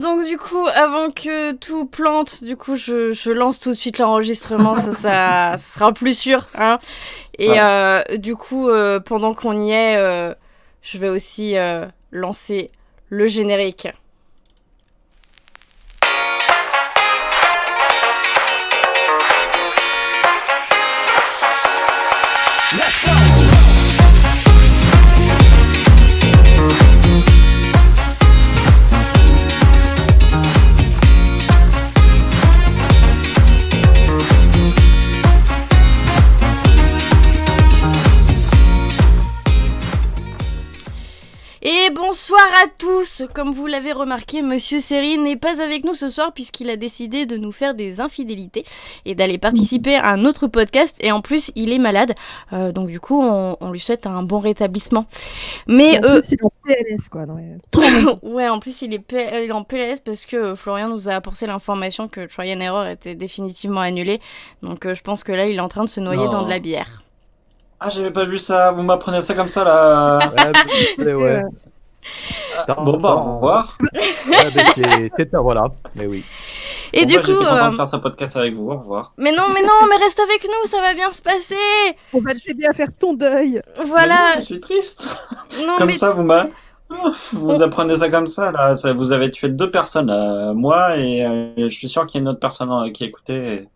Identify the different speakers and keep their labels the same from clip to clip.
Speaker 1: Donc du coup, avant que tout plante, du coup, je lance tout de suite l'enregistrement, ça sera plus sûr, hein. Et du coup, pendant qu'on y est, je vais aussi lancer le générique. Et bonsoir à tous. Comme vous l'avez remarqué, Monsieur Seri n'est pas avec nous ce soir puisqu'il a décidé de nous faire des infidélités et d'aller participer à un autre podcast. Et en plus, il est malade. Donc du coup, on lui souhaite un bon rétablissement. Mais
Speaker 2: en plus, il est en PLS, quoi.
Speaker 1: ouais, en plus, il est en PLS parce que Florian nous a apporté l'information que Try and Error était définitivement annulé. Donc je pense que là, il est en train de se noyer dans de la bière.
Speaker 3: Ah, j'avais pas vu ça, vous m'apprenez ça comme ça là.
Speaker 4: Ouais.
Speaker 3: Bon, bah, au revoir.
Speaker 4: C'est voilà, mais oui.
Speaker 1: Et
Speaker 3: Bon,
Speaker 1: du
Speaker 3: bah,
Speaker 1: coup.
Speaker 3: J'étais content de faire ce podcast avec vous, au revoir.
Speaker 1: Mais non, mais reste avec nous, ça va bien se passer.
Speaker 2: On va t'aider à faire ton deuil.
Speaker 1: Voilà.
Speaker 3: Non, je suis triste.
Speaker 1: Non,
Speaker 3: Comme
Speaker 1: mais...
Speaker 3: ça, vous apprenez ça comme ça, là. Vous avez tué 2 personnes, là. Moi, et je suis sûr qu'il y a une autre personne qui écoutait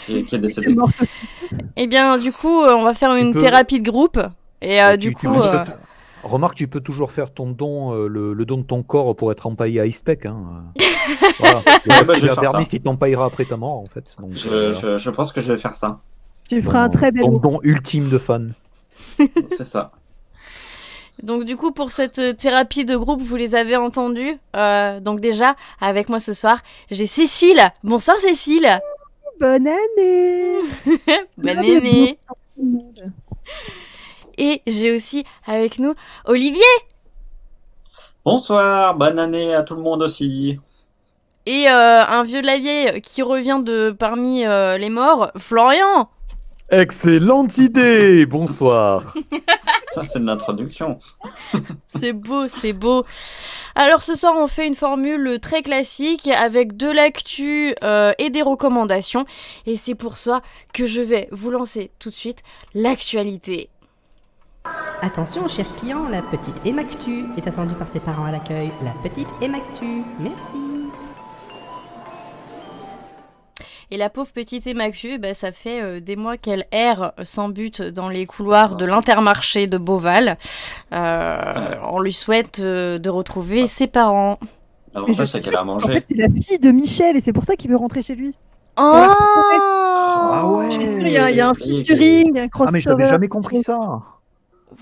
Speaker 3: et qui est décédée.
Speaker 1: Eh bien, du coup, on va faire une thérapie de groupe. Et du coup...
Speaker 4: Remarque, tu peux toujours faire ton don, le don de ton corps pour être empaillé à Ispec. Hein. Voilà.
Speaker 3: Je vais faire ça.
Speaker 4: Il t'empaillera après ta mort, en fait. Donc,
Speaker 3: je pense que je vais faire ça.
Speaker 2: Tu feras un très bel
Speaker 4: don ultime de fan.
Speaker 3: C'est ça.
Speaker 1: Donc du coup, pour cette thérapie de groupe, vous les avez entendus. Donc déjà, avec moi ce soir, j'ai Cécile. Bonsoir Cécile.
Speaker 2: Bonne année.
Speaker 1: Bonne année. Et j'ai aussi avec nous Olivier.
Speaker 3: Bonsoir, bonne année à tout le monde aussi.
Speaker 1: Et un vieux de la vieille qui revient de parmi les morts, Florian.
Speaker 4: Excellente idée. Bonsoir.
Speaker 3: Ça, c'est de l'introduction.
Speaker 1: C'est beau, c'est beau. Alors ce soir, on fait une formule très classique avec de l'actu et des recommandations. Et c'est pour ça que je vais vous lancer tout de suite l'actualité.
Speaker 5: Attention, chers clients, la petite Emactu est attendue par ses parents à l'accueil. La petite Emactu, merci.
Speaker 1: Et la pauvre petite Emactu, ça fait des mois qu'elle erre sans but dans les couloirs de l'Intermarché de Beauval. On lui souhaite de retrouver ses parents.
Speaker 3: L'avantage, c'est qu'elle a mangé.
Speaker 2: En fait, c'est la fille de Michel et c'est pour ça qu'il veut rentrer chez lui.
Speaker 1: Oh
Speaker 4: Ah ouais.
Speaker 2: Je suis sûre, il y a un featuring, un crossover.
Speaker 4: Ah mais je n'avais jamais compris ça.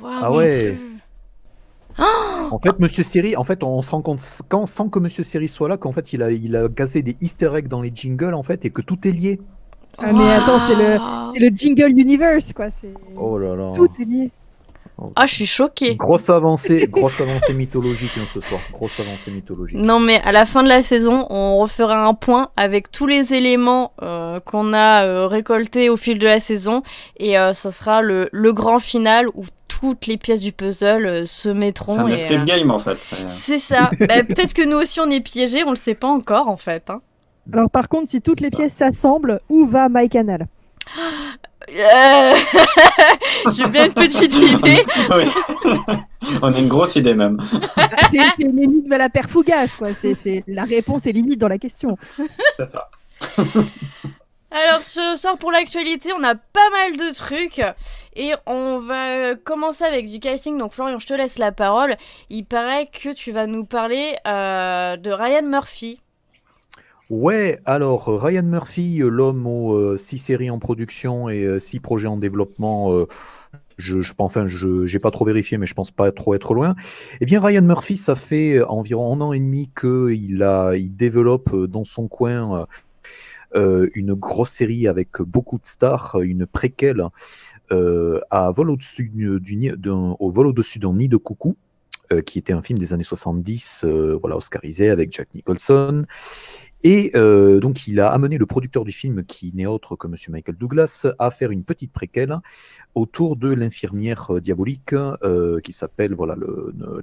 Speaker 1: Wow,
Speaker 4: ah ouais. En fait, Monsieur Seri, on se rend compte sans que Monsieur Seri soit là qu'en fait il a cassé des Easter eggs dans les jingles en fait et que tout est lié.
Speaker 2: Ah mais attends, c'est le jingle universe quoi.
Speaker 4: Oh là là.
Speaker 2: Tout est lié.
Speaker 1: Ah, je suis choquée.
Speaker 4: Grosse avancée mythologique ce soir. Grosse avancée mythologique.
Speaker 1: Non, mais à la fin de la saison, on refera un point avec tous les éléments qu'on a récoltés au fil de la saison. Et ça sera le grand final où toutes les pièces du puzzle se mettront.
Speaker 3: C'est un escape game en fait.
Speaker 1: C'est ça. Peut-être que nous aussi on est piégés, on le sait pas encore en fait. Hein.
Speaker 2: Alors par contre, si toutes les pièces s'assemblent, où va MyCanal ?
Speaker 1: J'ai bien une petite idée.
Speaker 3: On a une grosse idée même.
Speaker 2: C'est une énigme à la Père Fougas, quoi. La réponse est limite dans la question.
Speaker 3: C'est ça.
Speaker 1: Alors ce soir pour l'actualité, on a pas mal de trucs et on va commencer avec du casting. Donc Florian, je te laisse la parole. Il paraît que tu vas nous parler de Ryan Murphy.
Speaker 4: Ouais, alors Ryan Murphy, l'homme aux 6 séries en production et 6 projets en développement, j'ai pas trop vérifié, mais je pense pas trop être loin. Eh bien, Ryan Murphy, ça fait environ 1 an et demi qu'il développe dans son coin une grosse série avec beaucoup de stars, une préquelle à Vol au-dessus au vol au-dessus d'un nid de coucou, qui était un film des années 70, oscarisé avec Jack Nicholson. Et donc, il a amené le producteur du film, qui n'est autre que Monsieur Michael Douglas, à faire une petite préquelle autour de l'infirmière diabolique qui s'appelle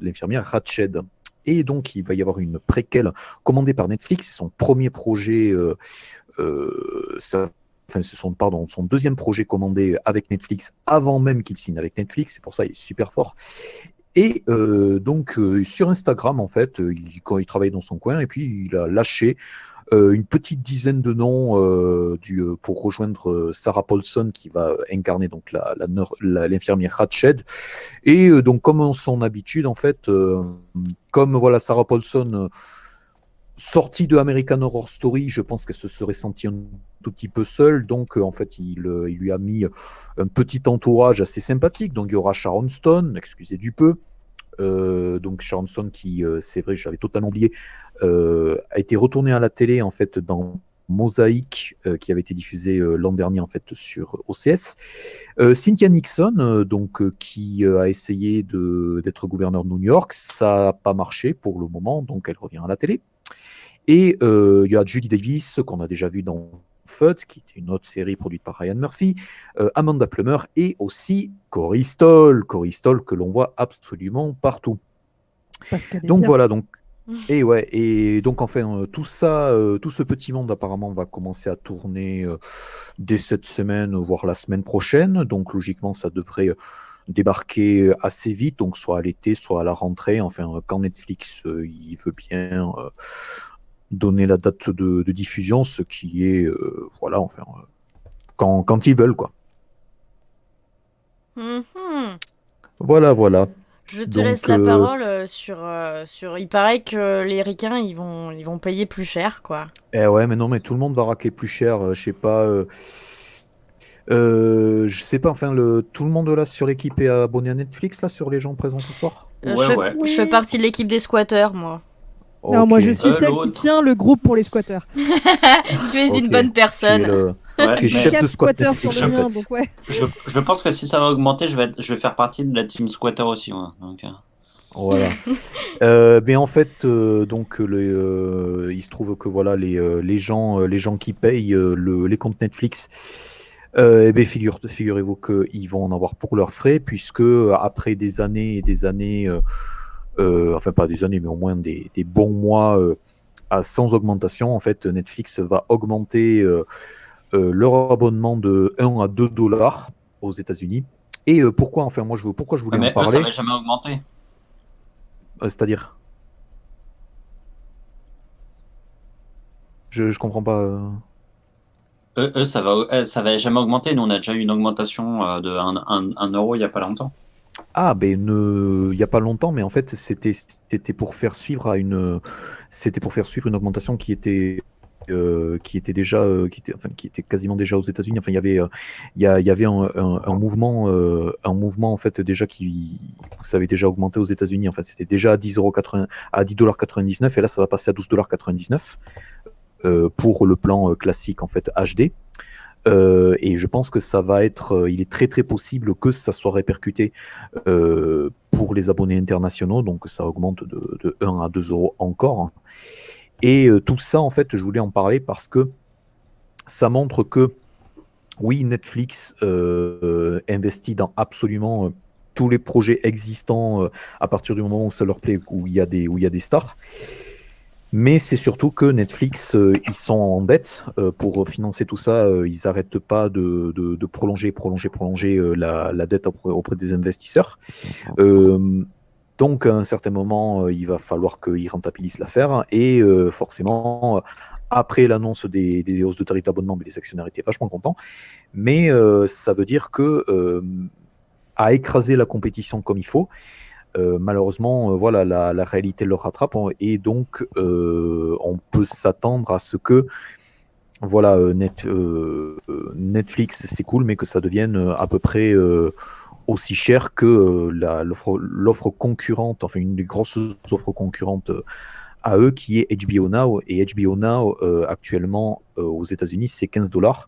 Speaker 4: l'infirmière Ratched. et donc il va y avoir une préquelle commandée par Netflix. C'est son premier projet, c'est son deuxième projet commandé avec Netflix avant même qu'il signe avec Netflix. C'est pour ça qu'il est super fort. Et donc sur Instagram, en fait, quand il travaille dans son coin, et puis il a lâché une petite dizaine de noms pour rejoindre Sarah Paulson qui va incarner donc l'infirmière Ratched. Et donc comme en son habitude, en fait, comme voilà Sarah Paulson sortie de American Horror Story, je pense qu'elle se serait sentie un tout petit peu seule, donc en fait il lui a mis un petit entourage assez sympathique. Donc il y aura Sharon Stone, excusez du peu. Donc Sharon Stone qui, c'est vrai, j'avais totalement oublié, a été retournée à la télé en fait dans Mosaïque, qui avait été diffusé l'an dernier en fait sur OCS. Cynthia Nixon, qui a essayé d'être gouverneur de New York, ça n'a pas marché pour le moment, donc elle revient à la télé. Et il y a Judy Davis qu'on a déjà vu dans Fudd, qui est une autre série produite par Ryan Murphy, Amanda Plummer et aussi Corey Stoll que l'on voit absolument partout.
Speaker 2: Parce qu'elle est
Speaker 4: Donc
Speaker 2: bien.
Speaker 4: voilà, et donc enfin tout ça, tout ce petit monde apparemment va commencer à tourner dès cette semaine, voire la semaine prochaine. Donc logiquement ça devrait débarquer assez vite, donc soit à l'été, soit à la rentrée. Enfin quand Netflix il veut bien donner la date de diffusion, ce qui est voilà, enfin quand ils veulent quoi.
Speaker 1: Mhm.
Speaker 4: Voilà.
Speaker 1: Je te
Speaker 4: Donc,
Speaker 1: laisse la parole sur. Il paraît que les ricains, ils vont payer plus cher, quoi.
Speaker 4: Ouais, mais non, mais tout le monde va raquer plus cher. Je sais pas. Je sais pas. Enfin, tout le monde là sur l'équipe est abonné à Netflix là, sur les gens présents ce soir.
Speaker 3: Ouais.
Speaker 1: Je fais partie de l'équipe des squatteurs, moi.
Speaker 2: Non,
Speaker 4: Ok.
Speaker 2: moi je suis celle qui
Speaker 3: l'autre.
Speaker 2: tient le groupe pour les squatteurs.
Speaker 1: Tu es une
Speaker 4: Ok.
Speaker 1: bonne
Speaker 4: Tu es
Speaker 1: personne.
Speaker 3: Ouais,
Speaker 4: tu es
Speaker 3: mais
Speaker 4: chef de
Speaker 2: 4
Speaker 4: squat
Speaker 2: squatteurs sur
Speaker 4: Netflix
Speaker 2: le
Speaker 4: en
Speaker 2: mien,
Speaker 4: fait.
Speaker 2: donc ouais.
Speaker 3: je pense que si ça va augmenter, je vais faire partie de la team squatter aussi. Ouais. Donc,
Speaker 4: Voilà. Mais en fait, il se trouve que voilà, les gens qui payent les comptes Netflix, figurez-vous qu'ils vont en avoir pour leurs frais, puisque après des années et des années, enfin pas des années, mais au moins des bons mois sans augmentation, en fait, Netflix va augmenter leur abonnement de 1 à 2 dollars aux États-Unis. Et pourquoi je voulais en
Speaker 3: mais eux, ça
Speaker 4: parler,
Speaker 3: va jamais augmenter.
Speaker 4: c'est-à-dire. Je comprends pas.
Speaker 3: Ça va jamais augmenter. Nous, on a déjà eu une augmentation de 1 euro il y a pas longtemps.
Speaker 4: Ah, ben il y a pas longtemps, mais en fait c'était pour faire suivre une augmentation qui était déjà qui était quasiment déjà aux États-Unis. Enfin, il y avait un mouvement en fait déjà qui ça avait déjà augmenté aux États-Unis. En fait, c'était déjà à 10,99 et là ça va passer à 12,99 pour le plan classique en fait HD. Et je pense que ça va être, il est très très possible que ça soit répercuté pour les abonnés internationaux, donc ça augmente de 1 à 2 euros encore. Et tout ça, en fait, je voulais en parler parce que ça montre que, oui, Netflix investit dans absolument tous les projets existants à partir du moment où ça leur plaît, où il y a des stars. Mais c'est surtout que Netflix, ils sont en dette pour financer tout ça. Ils n'arrêtent pas de prolonger la dette auprès des investisseurs. Donc, à un certain moment, il va falloir qu'ils rentabilisent l'affaire. Et forcément, après l'annonce des hausses de tarifs d'abonnement, les actionnaires étaient vachement contents. Mais ça veut dire que à écraser la compétition comme il faut, malheureusement, voilà, la réalité le rattrape et donc on peut s'attendre à ce que voilà, Netflix c'est cool, mais que ça devienne à peu près aussi cher que l'offre concurrente, enfin une des grosses offres concurrentes à eux qui est HBO Now. Et HBO Now actuellement aux États-Unis c'est $15.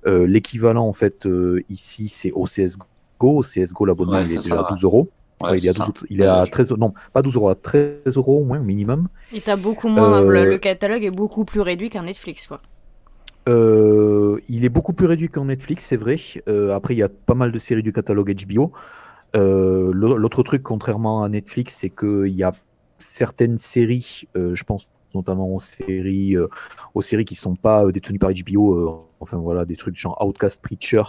Speaker 4: L'équivalent en fait ici c'est OCS Go. OCS Go l'abonnement il est déjà à 12 euros.
Speaker 3: Ouais,
Speaker 4: il est à 13 non, pas 12 euros, à 13 euros au moins, minimum.
Speaker 1: Et t'as beaucoup moins. Le catalogue est beaucoup plus réduit qu'un Netflix, quoi.
Speaker 4: Il est beaucoup plus réduit qu'un Netflix, c'est vrai. Après, il y a pas mal de séries du catalogue HBO. L'autre truc, contrairement à Netflix, c'est qu'il y a certaines séries, je pense notamment aux séries qui sont pas détenues par HBO, enfin voilà, des trucs genre Outcast, Preacher.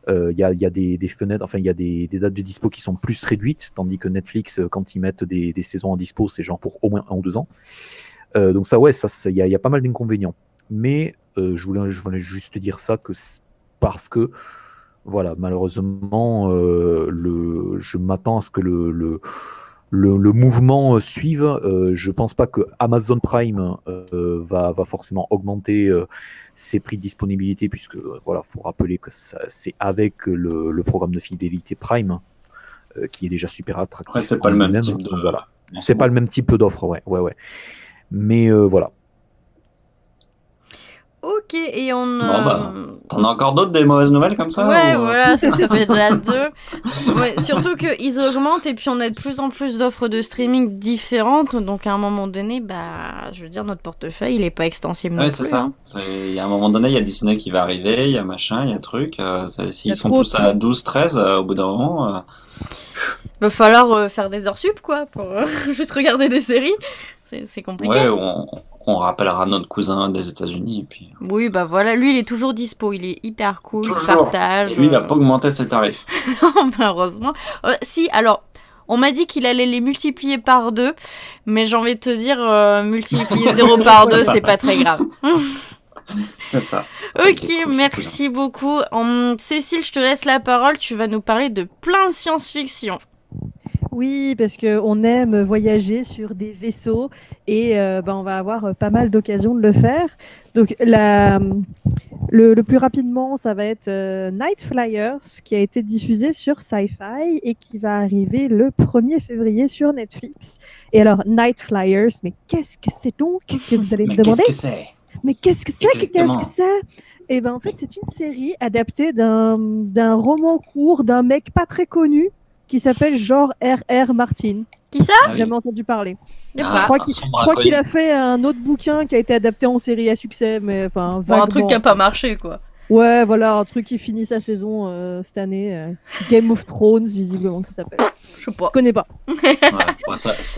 Speaker 4: Il y a des fenêtres, enfin il y a des dates de dispo qui sont plus réduites, tandis que Netflix, quand ils mettent des saisons en dispo, c'est genre pour au moins 1 ou 2 ans. Donc ça, ouais, il y a pas mal d'inconvénients. Mais je voulais juste dire ça parce que, voilà, malheureusement, je m'attends à ce que le mouvement suive. Je pense pas que Amazon Prime va forcément augmenter ses prix de disponibilité, puisque voilà, faut rappeler que c'est avec le programme de fidélité Prime qui est déjà super attractif.
Speaker 3: Ouais, c'est pas le même type de.
Speaker 4: Voilà. C'est pas le même type d'offre, ouais. Mais voilà.
Speaker 1: Ok, et on...
Speaker 3: Bon, bah, t'en as encore d'autres des mauvaises nouvelles comme ça
Speaker 1: Ouais,
Speaker 3: ou...
Speaker 1: voilà, ça fait déjà 2. Ouais, surtout qu'ils augmentent et puis on a de plus en plus d'offres de streaming différentes. Donc à un moment donné, bah, je veux dire, notre portefeuille, il est pas extensible non
Speaker 3: Ouais,
Speaker 1: plus.
Speaker 3: c'est ça.
Speaker 1: Hein.
Speaker 3: Il y a un moment donné, il y a Disney qui va arriver, il y a machin, il y a truc. S'ils sont
Speaker 2: trop
Speaker 3: tous à 12, 13, au bout d'un moment...
Speaker 1: Va falloir faire des heures sup, quoi, pour juste regarder des séries. C'est compliqué.
Speaker 3: Ouais, on rappellera notre cousin des États-Unis. Et puis...
Speaker 1: Oui, bah voilà, lui, il est toujours dispo. Il est hyper cool, il
Speaker 3: Toujours.
Speaker 1: partage.
Speaker 3: Et lui, il a pas augmenté ses tarifs.
Speaker 1: Non, malheureusement. Si, alors... On m'a dit qu'il allait les multiplier par 2, mais j'ai envie de te dire, multiplier 0 par 2, c'est pas très grave.
Speaker 3: C'est ça.
Speaker 1: Ok, merci beaucoup. Cécile, je te laisse la parole. Tu vas nous parler de plein de science-fiction.
Speaker 2: Oui, parce qu'on aime voyager sur des vaisseaux et on va avoir pas mal d'occasions de le faire. Donc, le plus rapidement, ça va être Night Flyers, qui a été diffusé sur Sci-Fi et qui va arriver le 1er février sur Netflix. Et alors, Night Flyers, mais qu'est-ce que c'est donc que vous allez me demander?
Speaker 3: Qu'est-ce que c'est?
Speaker 2: Mais qu'est-ce que c'est?
Speaker 3: Exactement.
Speaker 2: Qu'est-ce que c'est? Eh ben, en fait, c'est une série adaptée d'un roman court d'un mec pas très connu qui s'appelle George R.R. Martin.
Speaker 1: Qui ça?
Speaker 3: Ah oui.
Speaker 2: Jamais entendu parler.
Speaker 3: Ah,
Speaker 2: Je crois qu'il a fait un autre bouquin qui a été adapté en série à succès, mais enfin,
Speaker 1: Bon, un truc qui a pas marché, quoi.
Speaker 2: Ouais, voilà, un truc qui finit sa saison cette année. Game of Thrones, visiblement, que ça s'appelle.
Speaker 1: Je sais pas.
Speaker 2: Je connais pas.
Speaker 3: Ouais,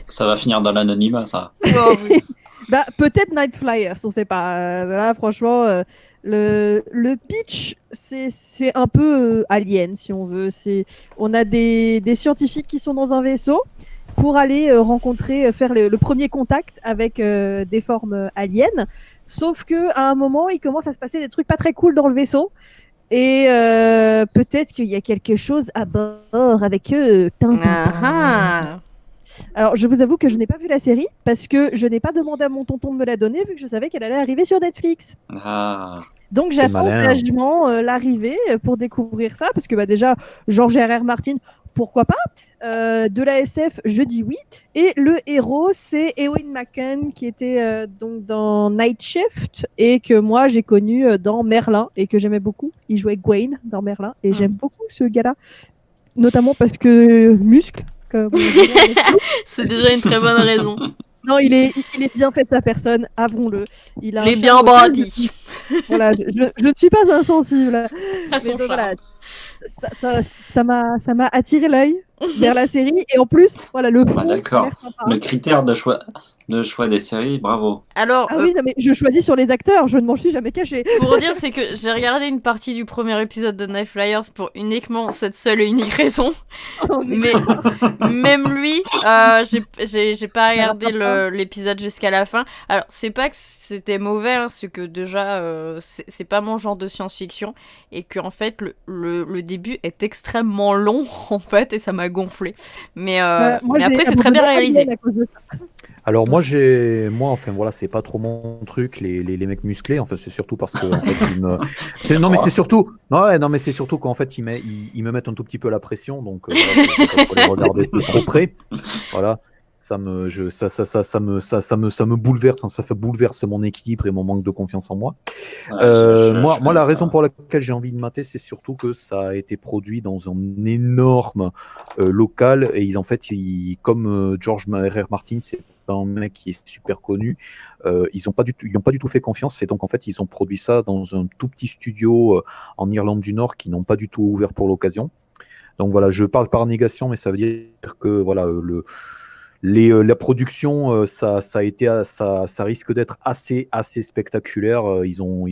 Speaker 3: ça va finir dans l'anonymat, ça.
Speaker 1: Oh, oui.
Speaker 2: Bah, peut-être Night Flyers, on sait pas. Là, franchement, le pitch, c'est un peu Alien, si on veut. On a des scientifiques qui sont dans un vaisseau pour aller faire le premier contact avec des formes aliens. Sauf que à un moment, il commence à se passer des trucs pas très cool dans le vaisseau. Et peut-être qu'il y a quelque chose à bord avec eux.
Speaker 1: Ah.
Speaker 2: Alors, je vous avoue que je n'ai pas vu la série parce que je n'ai pas demandé à mon tonton de me la donner vu que je savais qu'elle allait arriver sur Netflix.
Speaker 3: Ah.
Speaker 2: Donc, j'attends sagement l'arrivée pour découvrir ça parce que bah, déjà, George R.R. Martin, pourquoi pas de la SF, je dis oui. Et le héros, c'est Ewan McCann qui était donc dans Night Shift et que moi, j'ai connu dans Merlin et que j'aimais beaucoup. Il jouait Gawain dans Merlin et j'aime beaucoup ce gars-là, notamment parce que muscle.
Speaker 1: C'est déjà une très bonne raison.
Speaker 2: Non, il est bien fait de sa personne, avouons-le. Il
Speaker 1: est bien bâti.
Speaker 2: Voilà, je ne suis pas insensible. Mais donc, voilà, ça m'a attiré l'œil vers la série et en plus, voilà, le fond,
Speaker 3: d'accord. Le critère de choix des séries, bravo.
Speaker 1: Alors,
Speaker 2: oui, non, mais je choisis sur les acteurs, je ne m'en suis jamais caché.
Speaker 1: Pour dire, c'est que j'ai regardé une partie du premier épisode de Night Flyers pour uniquement cette seule et unique raison.
Speaker 2: Oh,
Speaker 1: mais même lui, j'ai pas regardé l'épisode jusqu'à la fin. Alors, c'est pas que c'était mauvais, hein, c'est que déjà, c'est pas mon genre de science-fiction et que en fait, le début est extrêmement long en fait et ça m'a gonflé. Mais après, c'est très bien réalisé.
Speaker 4: Alors moi enfin voilà, c'est pas trop mon truc les mecs musclés, enfin c'est surtout parce que en fait non mais c'est surtout qu'en fait ils me mettent un tout petit peu la pression, donc je peux les regarder de trop près. Voilà, ça me bouleverse, ça fait bouleverser mon équilibre et mon manque de confiance en moi. Moi la raison pour laquelle j'ai envie de mater, c'est surtout que ça a été produit dans un énorme local et comme George R.R. Martin, c'est un mec qui est super connu, ils n'ont pas du tout fait confiance et donc en fait ils ont produit ça dans un tout petit studio en Irlande du Nord qui n'ont pas du tout ouvert pour l'occasion. Donc voilà, je parle par négation, mais ça veut dire que voilà La production, ça risque d'être assez spectaculaire. Ils ont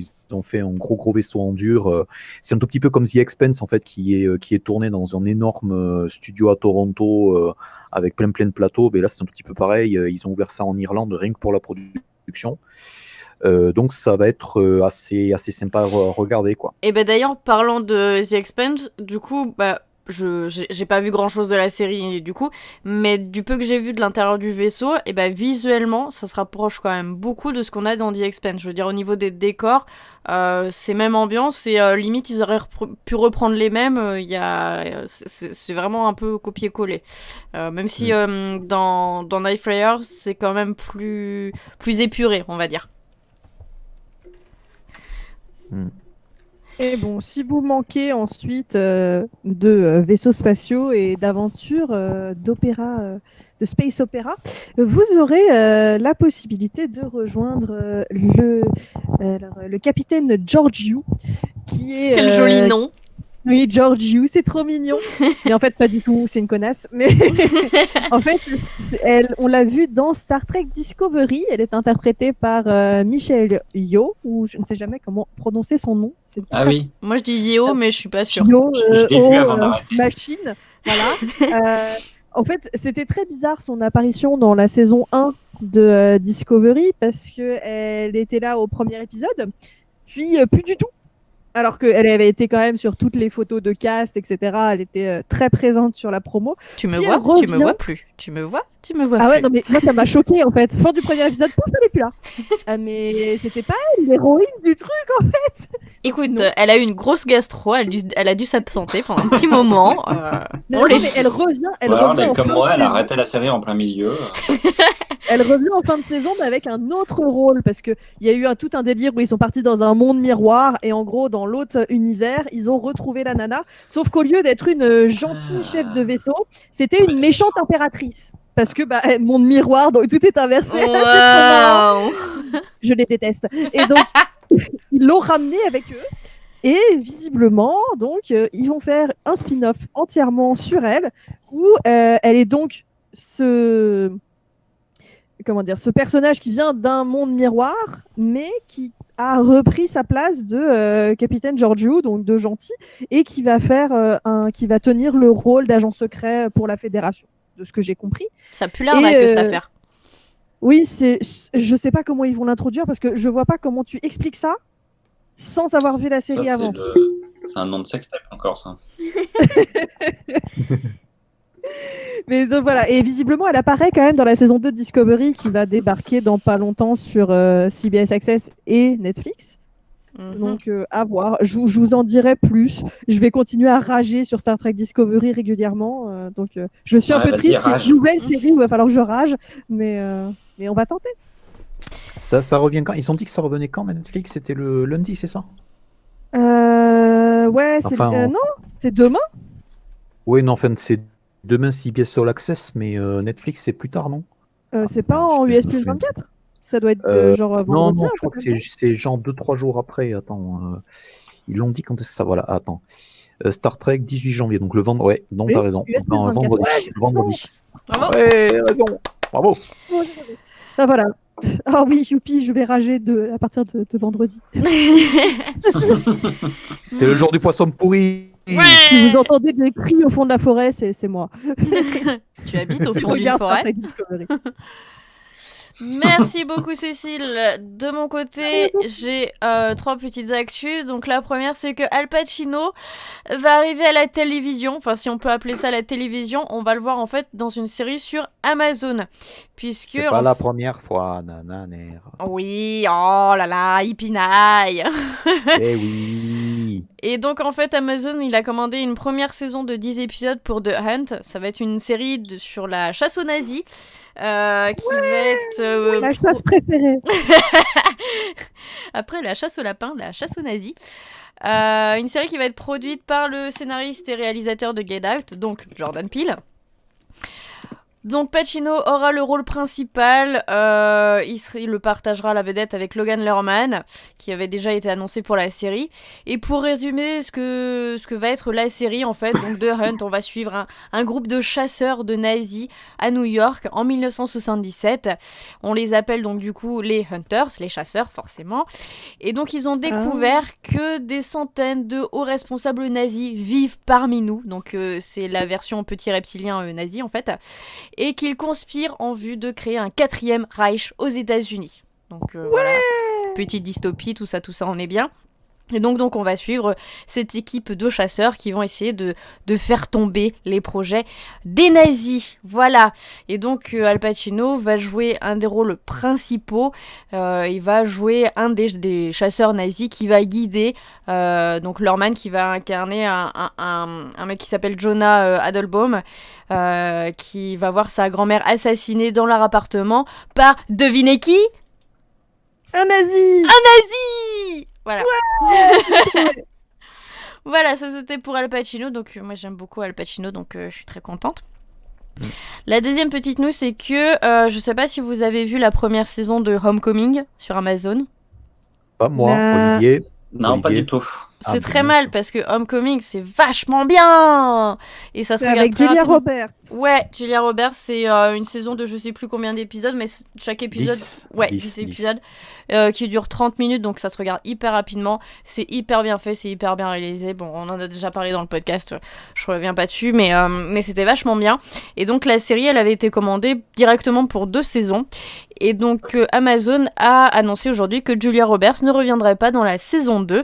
Speaker 4: fait un gros vaisseau en dur. C'est un tout petit peu comme The Expanse en fait, qui est tourné dans un énorme studio à Toronto avec plein de plateaux. Mais là, c'est un tout petit peu pareil. Ils ont ouvert ça en Irlande rien que pour la production. Donc ça va être assez sympa à regarder, quoi.
Speaker 1: Et d'ailleurs, parlant de The Expanse, du coup, j'ai pas vu grand chose de la série du coup, mais du peu que j'ai vu de l'intérieur du vaisseau, visuellement ça se rapproche quand même beaucoup de ce qu'on a dans The Expanse. Je veux dire, au niveau des décors, c'est même ambiance et limite ils auraient pu reprendre les mêmes. C'est vraiment un peu copier-coller. Même si dans Night Flyer c'est quand même plus épuré, on va dire.
Speaker 2: Et bon, si vous manquez ensuite de vaisseaux spatiaux et d'aventures, d'opéra, de space opéra, vous aurez la possibilité de rejoindre le capitaine Georgiou, qui est...
Speaker 1: Quel joli nom.
Speaker 2: Oui, Georgiou, c'est trop mignon. Mais en fait, pas du tout, c'est une connasse. Mais en fait, on l'a vue dans Star Trek Discovery. Elle est interprétée par Michelle Yeoh, ou je ne sais jamais comment prononcer son nom.
Speaker 3: Oui.
Speaker 1: Moi, je dis Yeo, mais je suis pas sûre.
Speaker 2: Yeoh,
Speaker 3: Je l'ai vu avant d'arrêter.
Speaker 2: machine. Voilà. En fait, c'était très bizarre son apparition dans la saison 1 de Discovery, parce qu'elle était là au premier épisode, puis plus du tout. Alors qu'elle avait été quand même sur toutes les photos de cast, etc. Elle était très présente sur la promo.
Speaker 1: Tu me
Speaker 2: Puis
Speaker 1: vois,
Speaker 2: elle
Speaker 1: tu me vois plus. Tu me vois
Speaker 2: Ah ouais,
Speaker 1: plus.
Speaker 2: non mais moi ça m'a choqué en fait. Fin du premier épisode, pouf, elle est plus là. Mais c'était pas elle, l'héroïne du truc en fait.
Speaker 1: Écoute,
Speaker 2: Non.
Speaker 1: elle a eu une grosse gastro, elle a dû s'absenter pendant un petit moment.
Speaker 2: Non,
Speaker 1: on
Speaker 2: mais
Speaker 1: les...
Speaker 2: elle revient. Elle
Speaker 3: Ou alors,
Speaker 2: revient
Speaker 3: elle est
Speaker 2: en
Speaker 3: comme
Speaker 2: fin
Speaker 3: moi,
Speaker 2: de
Speaker 3: elle a
Speaker 2: saison.
Speaker 3: arrêté la série en plein milieu.
Speaker 2: Elle revient en fin de saison, mais avec un autre rôle, parce qu'il y a eu tout un délire où ils sont partis dans un monde miroir, et en gros, dans l'autre univers, ils ont retrouvé la nana, sauf qu'au lieu d'être une gentille chef de vaisseau, c'était une méchante impératrice. Parce que, monde miroir, donc tout est inversé. C'est trop marrant.
Speaker 1: Waouh.
Speaker 2: Je les déteste. Et donc, ils l'ont ramenée avec eux. Et visiblement, donc, ils vont faire un spin-off entièrement sur elle, où elle est donc ce personnage qui vient d'un monde miroir, mais qui a repris sa place de Capitaine Georgiou, donc de gentil, et qui va qui va tenir le rôle d'agent secret pour la Fédération, de ce que j'ai compris.
Speaker 1: Ça pue l'arnaque cette affaire.
Speaker 2: Oui, je sais pas comment ils vont l'introduire, parce que je vois pas comment tu expliques ça sans avoir vu la série avant.
Speaker 3: C'est un nom de sextape encore, ça.
Speaker 2: Mais donc voilà, et visiblement elle apparaît quand même dans la saison 2 de Discovery, qui va débarquer dans pas longtemps sur CBS Access et Netflix. Donc à voir, je vous en dirai plus. Je vais continuer à rager sur Star Trek Discovery régulièrement, donc je suis un peu triste. C'est une nouvelle série où il va falloir que je rage, mais on va tenter.
Speaker 4: Ça revient quand? Ils ont dit que ça revenait quand, Netflix? C'était le lundi, c'est ça?
Speaker 2: Ouais, non, c'est demain.
Speaker 4: Oui, non, enfin, c'est demain CBS All Access, mais Netflix, c'est plus tard, non?
Speaker 2: C'est pas en US plus 24? Ça doit être genre vendredi.
Speaker 4: Non, je crois que c'est genre 2-3 jours après. Attends, ils l'ont dit quand est-ce que ça? Voilà, attends. Star Trek, 18 janvier, donc le vendredi. Ouais, donc t'as raison.
Speaker 2: US
Speaker 4: Non, vendredi.
Speaker 2: Ouais,
Speaker 4: Vendredi.
Speaker 1: Bravo.
Speaker 4: Ouais, raison. Bravo.
Speaker 2: Ah voilà. Ah oui, youpi, je vais rager à partir de vendredi.
Speaker 4: C'est le jour du poisson pourri.
Speaker 1: Ouais.
Speaker 2: Si vous entendez des cris au fond de la forêt, c'est moi.
Speaker 1: Tu habites au fond d'une
Speaker 2: Regarde
Speaker 1: forêt.
Speaker 2: Star Trek Discovery.
Speaker 1: Merci beaucoup Cécile. De mon côté, j'ai 3 petites actus. Donc la première, c'est que Al Pacino va arriver à la télévision. Enfin, si on peut appeler ça la télévision, on va le voir en fait dans une série sur Amazon. Puisque
Speaker 4: C'est pas la première fois, nananer.
Speaker 1: Oui, oh là là, Ipinaï.
Speaker 4: Eh oui.
Speaker 1: Et donc en fait Amazon il a commandé une première saison de 10 épisodes pour The Hunt. Ça va être une série sur la chasse aux nazis qui va être...
Speaker 2: La chasse préférée.
Speaker 1: Après la chasse au lapin, la chasse aux nazis. Une série qui va être produite par le scénariste et réalisateur de Get Out, donc Jordan Peele. Donc Pacino aura le rôle principal, il le partagera la vedette avec Logan Lerman, qui avait déjà été annoncé pour la série. Et pour résumer ce que va être la série en fait, donc The Hunt, on va suivre un groupe de chasseurs de nazis à New York en 1977. On les appelle donc du coup les Hunters, les chasseurs forcément. Et donc ils ont découvert que des centaines de hauts responsables nazis vivent parmi nous, donc c'est la version petit reptilien nazi en fait. Et qu'il conspire en vue de créer un 4e Reich aux États-Unis. Donc voilà, petite dystopie, tout ça, on est bien. Et donc on va suivre cette équipe de chasseurs qui vont essayer de faire tomber les projets des nazis. Voilà. Et donc Al Pacino va jouer un des rôles principaux. Il va jouer un des chasseurs nazis qui va guider donc Lorman, qui va incarner un mec qui s'appelle Jonah Adelbaum, qui va voir sa grand-mère assassinée dans leur appartement par, devinez qui ?
Speaker 2: Un nazi.
Speaker 1: Voilà. Voilà, ça c'était pour Al Pacino. Donc moi j'aime beaucoup Al Pacino, donc je suis très contente. La deuxième petite news, c'est que je sais pas si vous avez vu la première saison de Homecoming sur Amazon.
Speaker 4: Pas moi, Olivier.
Speaker 3: Non, pas du tout.
Speaker 1: C'est très mal parce que Homecoming c'est vachement bien et ça se
Speaker 2: C'est
Speaker 1: regarde
Speaker 2: avec
Speaker 1: très
Speaker 2: Julia
Speaker 1: rapidement.
Speaker 2: Roberts.
Speaker 1: Ouais, Julia Roberts, c'est une saison de je sais plus combien d'épisodes, mais chaque épisode, 10 épisodes qui dure 30 minutes, donc ça se regarde hyper rapidement. C'est hyper bien fait, c'est hyper bien réalisé. Bon, on en a déjà parlé dans le podcast, je reviens pas dessus, mais c'était vachement bien. Et donc la série, elle avait été commandée directement pour 2 saisons. Et donc Amazon a annoncé aujourd'hui que Julia Roberts ne reviendrait pas dans la saison 2,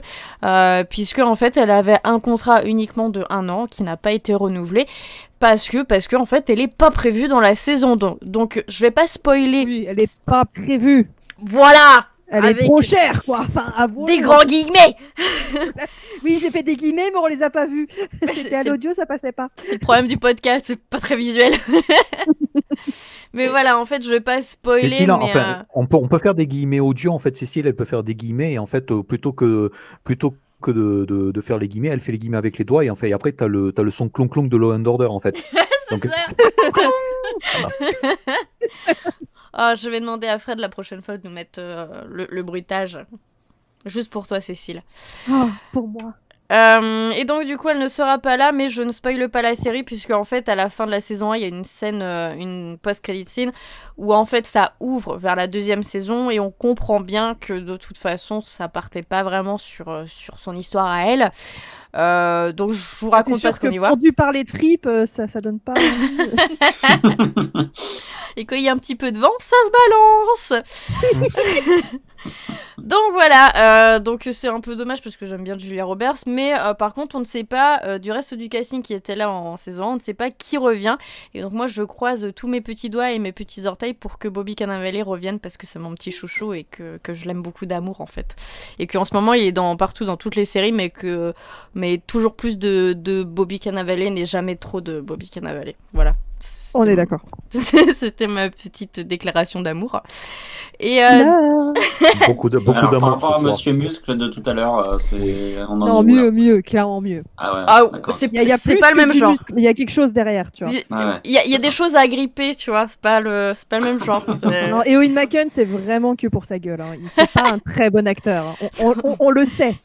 Speaker 1: puisque en fait elle avait un contrat uniquement de 1 an qui n'a pas été renouvelé. Parce que en fait elle est pas prévue dans la saison 2. Donc je vais pas spoiler.
Speaker 2: Oui, elle est pas prévue.
Speaker 1: Voilà.
Speaker 2: Elle est trop chère, quoi. Enfin, avouons.
Speaker 1: Des grands guillemets.
Speaker 2: Oui, j'ai fait des guillemets, mais on les a pas vus. C'était à
Speaker 1: C'est-
Speaker 2: l'audio, ça passait pas.
Speaker 1: C'est le problème du podcast, c'est pas très visuel. Mais voilà, en fait, je vais pas spoiler.
Speaker 4: Cécile,
Speaker 1: mais,
Speaker 4: enfin, on peut faire des guillemets audio. En fait, Cécile, elle peut faire des guillemets. Et en fait, plutôt que de faire les guillemets, elle fait les guillemets avec les doigts. Et en fait, après, t'as le son clonk-clonk de Law and Order, en fait.
Speaker 1: c'est
Speaker 4: Donc,
Speaker 1: ça. Oh, je vais demander à Fred la prochaine fois de nous mettre le bruitage. Juste pour toi, Cécile.
Speaker 2: Oh, pour moi.
Speaker 1: Et donc du coup elle ne sera pas là, mais je ne spoile pas la série puisque en fait à la fin de la saison 1 il y a une scène, une post-credit scene où en fait ça ouvre vers la 2e saison et on comprend bien que de toute façon ça partait pas vraiment sur son histoire à elle. Donc je vous raconte pas ce qu'on y voit.
Speaker 2: Pendu par les tripes, ça donne pas envie.
Speaker 1: Et quand il y a un petit peu de vent, ça se balance. Donc voilà, donc c'est un peu dommage parce que j'aime bien Julia Roberts, mais par contre on ne sait pas du reste du casting qui était là en saison 1, on ne sait pas qui revient. Et donc moi je croise tous mes petits doigts et mes petits orteils pour que Bobby Cannavale revienne parce que c'est mon petit chouchou et que je l'aime beaucoup d'amour en fait. Et qu'en ce moment il est partout dans toutes les séries, mais toujours plus de Bobby Cannavale n'est jamais trop de Bobby Cannavale. Voilà.
Speaker 2: On est d'accord.
Speaker 1: C'était ma petite déclaration d'amour. Et
Speaker 4: beaucoup
Speaker 3: Alors,
Speaker 4: d'amour
Speaker 3: par
Speaker 4: ce
Speaker 3: rapport à
Speaker 4: soir.
Speaker 3: Monsieur Muscle de tout à l'heure, on en
Speaker 2: Non,
Speaker 3: est où, là
Speaker 2: mieux, clairement mieux.
Speaker 3: Ah ouais,
Speaker 1: ah,
Speaker 3: d'accord.
Speaker 1: c'est
Speaker 2: Il y a
Speaker 1: c'est
Speaker 2: plus
Speaker 1: pas le
Speaker 2: que
Speaker 1: même
Speaker 2: du
Speaker 1: genre.
Speaker 2: muscle, il y a quelque chose derrière, tu vois.
Speaker 3: Ah ouais,
Speaker 1: Il y a
Speaker 3: c'est
Speaker 1: des
Speaker 3: ça.
Speaker 1: choses à agripper, tu vois. C'est pas le même genre.
Speaker 2: Non, Eoin McCann, c'est vraiment que pour sa gueule. Hein. C'est pas un très bon acteur. Hein. On le sait.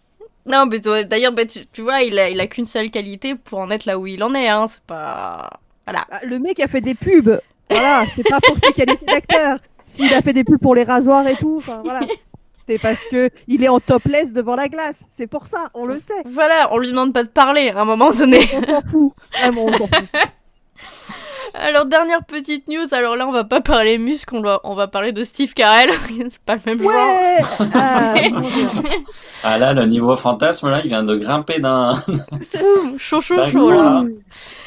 Speaker 1: Non, mais d'ailleurs, tu vois, il a qu'une seule qualité pour en être là où il en est. Hein. C'est pas. Voilà.
Speaker 2: Bah, le mec a fait des pubs. Voilà, c'est pas pour ses qualités d'acteur. S'il a fait des pubs pour les rasoirs et tout, enfin voilà. C'est parce que il est en topless devant la glace. C'est pour ça, on le sait.
Speaker 1: Voilà, on lui demande pas de parler à un moment donné.
Speaker 2: On s'en fout. Vraiment, on s'en fout.
Speaker 1: Alors, dernière petite news. Alors là, on va pas parler muscles, on va parler de Steve Carell. C'est pas le même genre.
Speaker 2: Ouais. Ah, mon Dieu.
Speaker 3: Ah là, le niveau fantasme, là, il vient de grimper d'un
Speaker 1: Chaud,
Speaker 3: D'accord.
Speaker 1: là.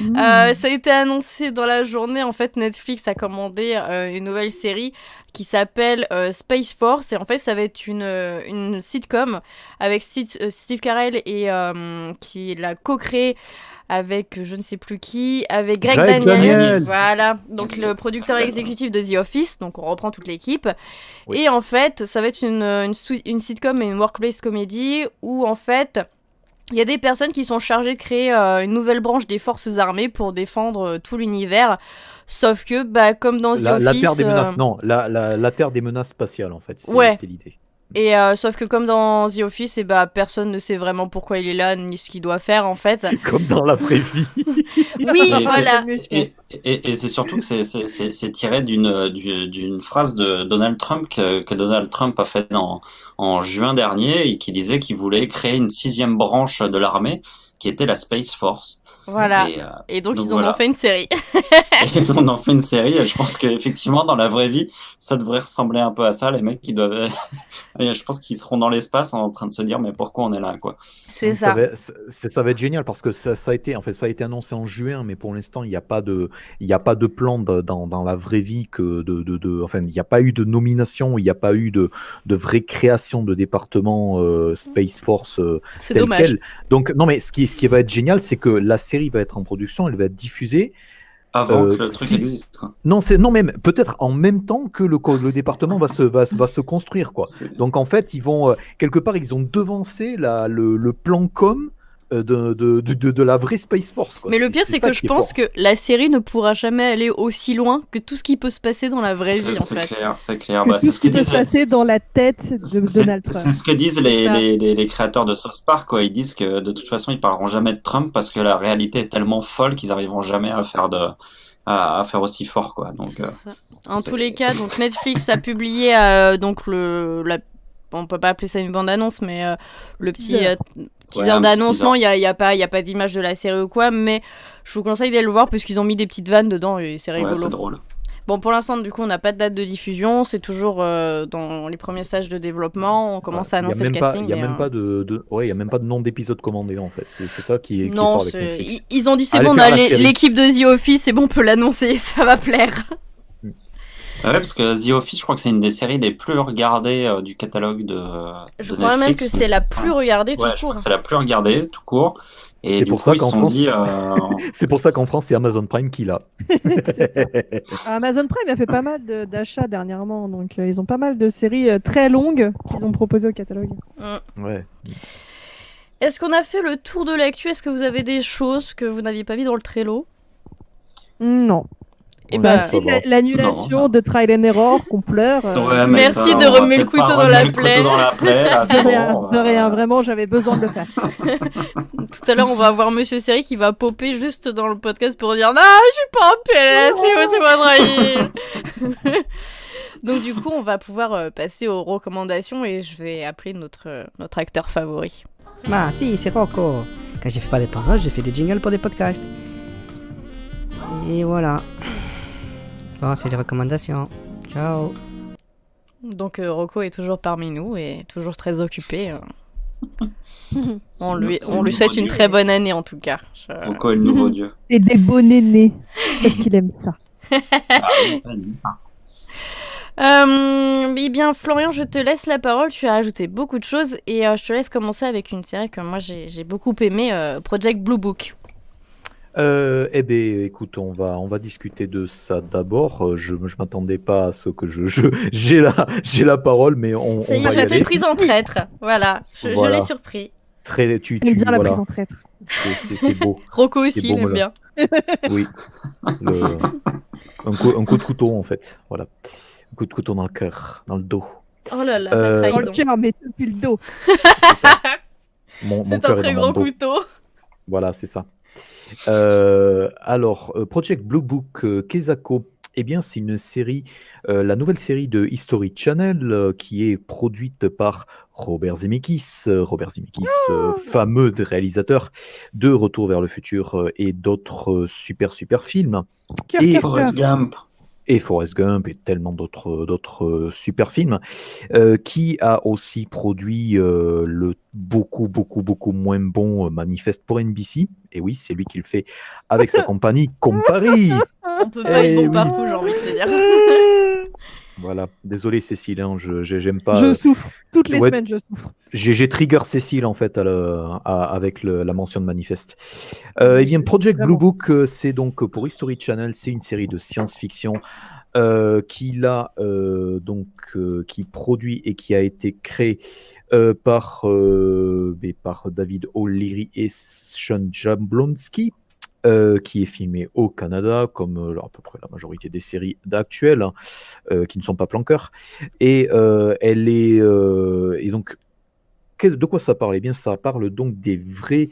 Speaker 2: Mmh.
Speaker 1: Ça a été annoncé dans la journée. En fait, Netflix a commandé une nouvelle série qui s'appelle Space Force. Et en fait, ça va être une sitcom avec Steve Carell et qui l'a co-créé avec je ne sais plus qui, avec Greg Daniels. Voilà, donc le producteur exécutif de The Office. Donc on reprend toute l'équipe.
Speaker 4: Oui.
Speaker 1: Et en fait, ça va être une sitcom et une workplace comédie où en fait Il y a des personnes qui sont chargées de créer une nouvelle branche des forces armées pour défendre tout l'univers. Sauf que, bah, comme dans The
Speaker 4: La
Speaker 1: Office...
Speaker 4: Terre des menaces, non, la Terre des menaces spatiales, en fait, c'est l'idée.
Speaker 1: Et sauf que comme dans The Office, et bah, personne ne sait vraiment pourquoi il est là, ni ce qu'il doit faire, en fait.
Speaker 4: Comme dans la vraie vie.
Speaker 1: Oui,
Speaker 3: Et
Speaker 1: voilà.
Speaker 3: Et c'est surtout que c'est tiré d'une phrase de Donald Trump que Donald Trump a faite en juin dernier et qui disait qu'il voulait créer une 6e branche de l'armée qui était la Space Force.
Speaker 1: Voilà. Et donc ils en ont fait une série.
Speaker 3: Et ils en ont fait une série. Et je pense qu'effectivement, dans la vraie vie, ça devrait ressembler un peu à ça. Les mecs qui doivent, je pense qu'ils seront dans l'espace en train de se dire mais pourquoi on est là, quoi.
Speaker 1: C'est ça.
Speaker 4: Ça va être génial parce que ça a été annoncé en juin, mais pour l'instant il n'y a pas de plan dans la vraie vie enfin il n'y a pas eu de nomination, il n'y a pas eu de vraie création de département Space Force
Speaker 1: c'est
Speaker 4: tel
Speaker 1: dommage.
Speaker 4: quel. Donc non mais ce qui va être génial, c'est que la série va être en production, elle va être diffusée.
Speaker 3: Avant que le truc existe, quoi.
Speaker 4: Non, même peut-être en même temps que le département va se construire, quoi. Donc en fait, ils vont quelque part, ils ont devancé le plan com de la vraie Space Force, quoi.
Speaker 1: Mais le pire, c'est que je pense que la série ne pourra jamais aller aussi loin que tout ce qui peut se passer dans la vraie vie, en fait.
Speaker 3: C'est clair.
Speaker 2: Que tout ce qui peut se passer dans la tête de Donald Trump.
Speaker 3: C'est ce que disent les créateurs de South Park, quoi. Ils disent que de toute façon, ils parleront jamais de Trump parce que la réalité est tellement folle qu'ils arriveront jamais à faire aussi fort, quoi. Donc,
Speaker 1: en tous les cas, donc Netflix a publié donc on peut pas appeler ça une bande-annonce, mais le petit teaser d'annoncement. Il y a pas d'image de la série ou quoi, mais je vous conseille d'aller le voir parce qu'ils ont mis des petites vannes dedans et c'est rigolo.
Speaker 3: Ouais, c'est drôle.
Speaker 1: Bon, pour l'instant, du coup, on n'a pas de date de diffusion. C'est toujours dans les premiers stages de développement. On commence à annoncer le casting.
Speaker 4: Il n'y a même pas y a même pas de nom d'épisode commandé, en fait. C'est ça qui est
Speaker 1: non,
Speaker 4: fort avec Netflix.
Speaker 1: Ils ont dit c'est bon, on a l'équipe de The Office, c'est bon, on peut l'annoncer, ça va plaire.
Speaker 3: Ouais, parce que The Office, je crois que c'est une des séries les plus regardées du catalogue de
Speaker 1: Je crois même que c'est la plus regardée tout
Speaker 3: je
Speaker 1: court.
Speaker 3: crois que c'est la plus regardée tout court. Et
Speaker 4: c'est
Speaker 3: du
Speaker 4: pour
Speaker 3: coup,
Speaker 4: ça
Speaker 3: ils se sont dit...
Speaker 4: c'est pour ça qu'en France, c'est Amazon Prime qui l'a.
Speaker 2: Amazon Prime a fait pas mal d'achats dernièrement, donc ils ont pas mal de séries très longues qu'ils ont proposées au catalogue.
Speaker 4: Ouais.
Speaker 1: Est-ce qu'on a fait le tour de l'actu? Est-ce que vous avez des choses que vous n'aviez pas mis dans le Trello?
Speaker 2: Non.
Speaker 1: Et bah,
Speaker 2: si l'annulation de Trial and Error qu'on pleure.
Speaker 1: Merci de remettre le couteau dans la plaie.
Speaker 2: De rien, vraiment, j'avais besoin de le faire.
Speaker 1: Tout à l'heure, on va avoir Monsieur Seri qui va popper juste dans le podcast pour dire non, je suis pas en PLS, c'est pas drôle. Donc du coup, on va pouvoir passer aux recommandations et je vais appeler notre acteur favori.
Speaker 5: Ah si, c'est Rocco. Quand j'ai fait pas des paroles, j'ai fait des jingles pour des podcasts. Et voilà. Bon, c'est les recommandations. Ciao.
Speaker 1: Donc Rocco est toujours parmi nous et toujours très occupé. On lui souhaite une très bonne année en tout cas.
Speaker 3: Rocco est le nouveau dieu.
Speaker 2: Et des beaux nénés, parce qu'il aime ça.
Speaker 1: Eh bien Florian, je te laisse la parole, tu as ajouté beaucoup de choses et je te laisse commencer avec une série que moi j'ai beaucoup aimé, Project Blue Book.
Speaker 4: Eh bien, écoute, on va discuter de ça d'abord. Je m'attendais pas à ce que j'ai la parole, mais on va y aller.
Speaker 1: Je t'ai prise en traître, voilà, je l'ai surpris.
Speaker 2: Tu aimes bien la prise en traître.
Speaker 4: C'est beau.
Speaker 1: Rocco aussi, il aime bien.
Speaker 4: Oui. Un coup de couteau, en fait, voilà. Un coup de couteau dans le cœur, dans le dos.
Speaker 1: Oh là là,
Speaker 2: dans le cœur, mais depuis le dos.
Speaker 1: C'est un très gros couteau.
Speaker 4: Voilà, c'est ça. Alors, Project Blue Book, Kezako, eh bien, c'est une série, la nouvelle série de History Channel qui est produite par Robert Zemeckis, fameux réalisateur de Retour vers le futur et d'autres super films.
Speaker 3: Et Forrest Gump.
Speaker 4: Et Forrest Gump et tellement d'autres super films, qui a aussi produit le beaucoup moins bon Manifeste pour NBC. Et oui, c'est lui qui le fait avec sa compagnie Compari.
Speaker 1: On peut pas être bon partout, j'ai envie de te dire.
Speaker 4: Voilà, désolé Cécile, hein, j'aime pas.
Speaker 2: Je souffre, toutes les semaines je souffre.
Speaker 4: J'ai trigger Cécile en fait avec la mention de Manifeste. Eh bien, Project Blue Book, c'est donc pour History Channel, c'est une série de science-fiction qui produit et qui a été créé par David O'Leary et Sean Jablonski, qui est filmé au Canada, comme à peu près la majorité des séries actuelles, qui ne sont pas Plan-Cœur. Et donc, de quoi ça parle? Eh bien, ça parle donc des vrais,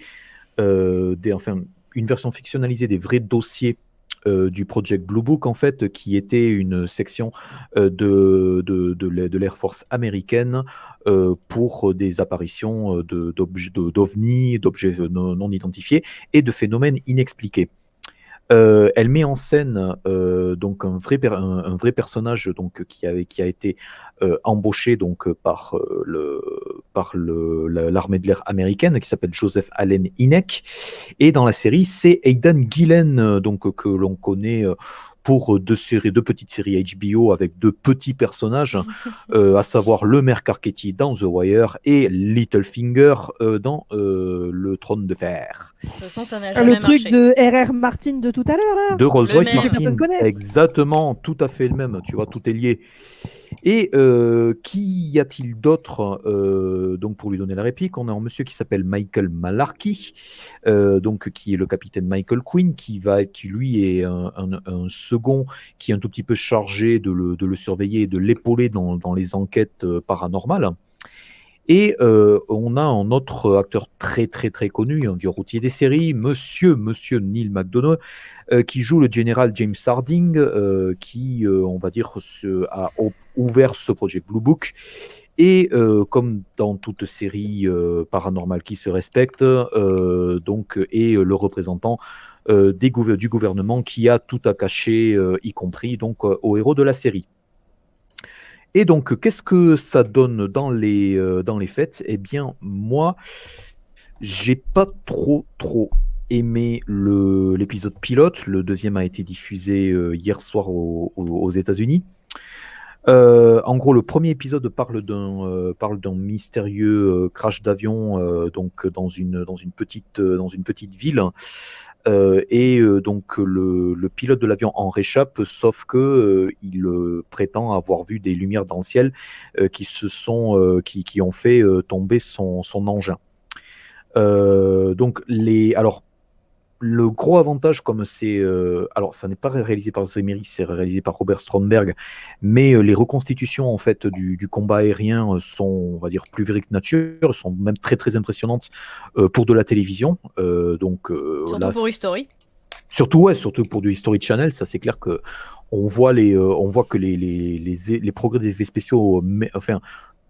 Speaker 4: une version fictionnalisée des vrais dossiers du Project Blue Book, en fait, qui était une section de l'Air Force américaine pour des apparitions d'ovnis, d'objets non identifiés et de phénomènes inexpliqués. Elle met en scène donc un vrai personnage donc qui a été embauché donc par l'armée de l'air américaine, qui s'appelle Joseph Allen Hynek, et dans la série c'est Aidan Gillen donc que l'on connaît pour deux petites séries HBO avec deux petits personnages, à savoir le maire Carcetti dans The Wire et Littlefinger dans Le Trône de Fer.
Speaker 1: De toute façon, ça n'a jamais
Speaker 2: Le truc
Speaker 1: marché.
Speaker 2: de R.R. Martin de tout à l'heure, là.
Speaker 4: De Rolls-Royce
Speaker 1: même.
Speaker 4: Martin,
Speaker 2: Personne connaît.
Speaker 4: exactement, tout à fait le même, tu vois, tout est lié. Et qui y a-t-il d'autre donc pour lui donner la réplique, on a un monsieur qui s'appelle Michael Malarkey, donc qui est le capitaine Michael Quinn, qui lui est un second qui est un tout petit peu chargé de le surveiller et de l'épauler dans les enquêtes paranormales. Et on a un autre acteur très très très connu, un vieux routier des séries, Monsieur Neil McDonough, qui joue le général James Harding, qui, on va dire, a ouvert ce Project Blue Book. Et comme dans toute série paranormale qui se respecte, donc est le représentant du gouvernement qui a tout à cacher, y compris donc aux héros de la série. Et donc, qu'est-ce que ça donne dans les faits? Eh bien, moi, j'ai pas trop aimé l'épisode pilote. Le deuxième a été diffusé hier soir aux États-Unis. En gros, le premier épisode parle d'un mystérieux crash d'avion donc dans une petite ville. Donc le pilote de l'avion en réchappe, sauf que il prétend avoir vu des lumières dans le ciel qui ont fait tomber son engin. Donc le gros avantage, comme c'est alors ça n'est pas réalisé par Zemeckis, c'est réalisé par Robert Stromberg, mais les reconstitutions en fait du combat aérien sont, on va dire, plus vraies que nature, sont même très très impressionnantes pour de la télévision.
Speaker 1: Surtout
Speaker 4: là,
Speaker 1: pour History.
Speaker 4: Surtout pour du History Channel, ça c'est clair que on voit que les progrès des effets spéciaux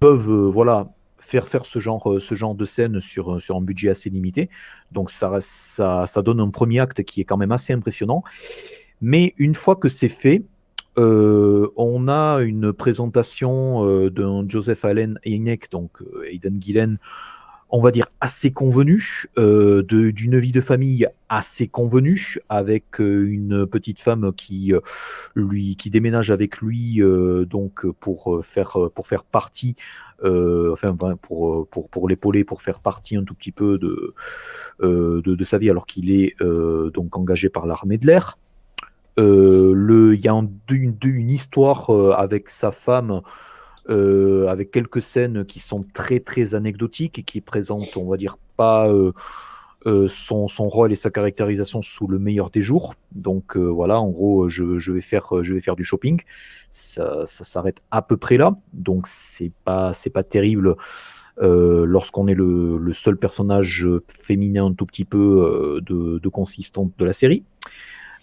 Speaker 4: peuvent voilà faire ce genre de scène sur un budget assez limité. Donc ça donne un premier acte qui est quand même assez impressionnant. Mais une fois que c'est fait, on a une présentation d'un Joseph Allen Hynek, donc Aidan Gillen, on va dire assez convenu, d'une vie de famille assez convenue, avec une petite femme qui déménage avec lui donc pour faire partie, pour l'épauler, pour faire partie un tout petit peu de sa vie, alors qu'il est donc engagé par l'armée de l'air. Il y a une histoire avec sa femme, avec quelques scènes qui sont très très anecdotiques et qui présentent, on va dire, pas son rôle et sa caractérisation sous le meilleur des jours. Donc voilà, en gros, je vais faire du shopping. Ça s'arrête à peu près là. Donc c'est pas terrible lorsqu'on est le seul personnage féminin un tout petit peu de consistante de la série.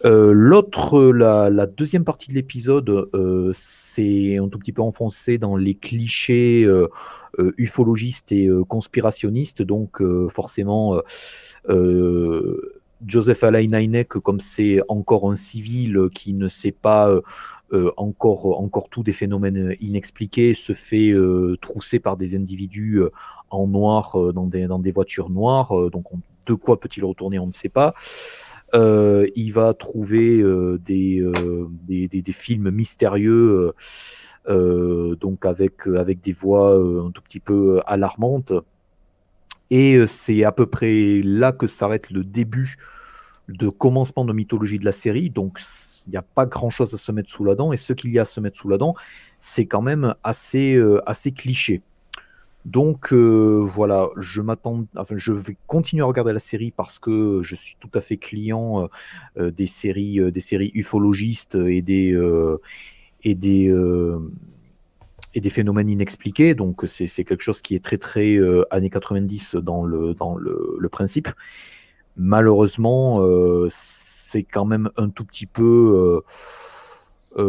Speaker 4: La deuxième partie de l'épisode, c'est un tout petit peu enfoncé dans les clichés ufologistes et conspirationnistes. Donc forcément, Joseph Allen Hynek, comme c'est encore un civil qui ne sait pas encore tout des phénomènes inexpliqués, se fait trousser par des individus en noir dans des voitures noires. Donc de quoi peut-il retourner, on ne sait pas. Il va trouver des films mystérieux, donc avec des voix un tout petit peu alarmantes. Et c'est à peu près là que s'arrête le début de commencement de mythologie de la série, donc il n'y a pas grand-chose à se mettre sous la dent, et ce qu'il y a à se mettre sous la dent, c'est quand même assez cliché. Donc voilà, je vais continuer à regarder la série parce que je suis tout à fait client des séries ufologistes et des phénomènes inexpliqués. Donc c'est quelque chose qui est très très années 90 dans le principe. Malheureusement, c'est quand même un tout petit peu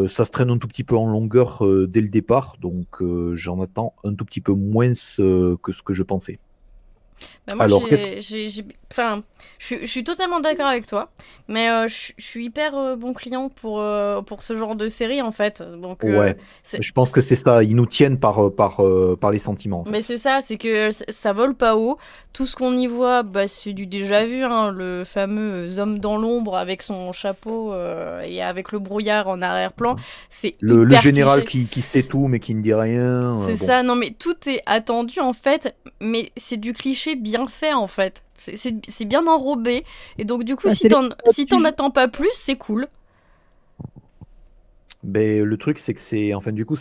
Speaker 4: ça se traîne un tout petit peu en longueur dès le départ, donc j'en attends un tout petit peu moins que ce que je pensais.
Speaker 1: Bah moi,
Speaker 4: Alors,
Speaker 1: enfin, je suis totalement d'accord avec toi, mais je suis hyper bon client pour ce genre de série, en fait. Donc,
Speaker 4: ouais, je pense que c'est ça, ils nous tiennent par les sentiments, en
Speaker 1: mais
Speaker 4: fait.
Speaker 1: c'est ça, c'est que ça vole pas haut. Tout ce qu'on y voit, bah, c'est du déjà vu, hein, le fameux homme dans l'ombre avec son chapeau et avec le brouillard en arrière-plan. C'est
Speaker 4: Le
Speaker 1: hyper
Speaker 4: général
Speaker 1: cliché.
Speaker 4: qui sait tout, mais qui ne dit rien,
Speaker 1: C'est
Speaker 4: bon.
Speaker 1: ça, non mais tout est attendu en fait, mais c'est du cliché bien fait en fait. C'est bien enrobé, et donc du coup,
Speaker 2: Ah,
Speaker 1: si
Speaker 2: c'est les
Speaker 1: si t'en
Speaker 2: petits-
Speaker 1: attends pas plus, c'est cool.
Speaker 4: Ben, le truc, c'est que c'est, enfin, du coup,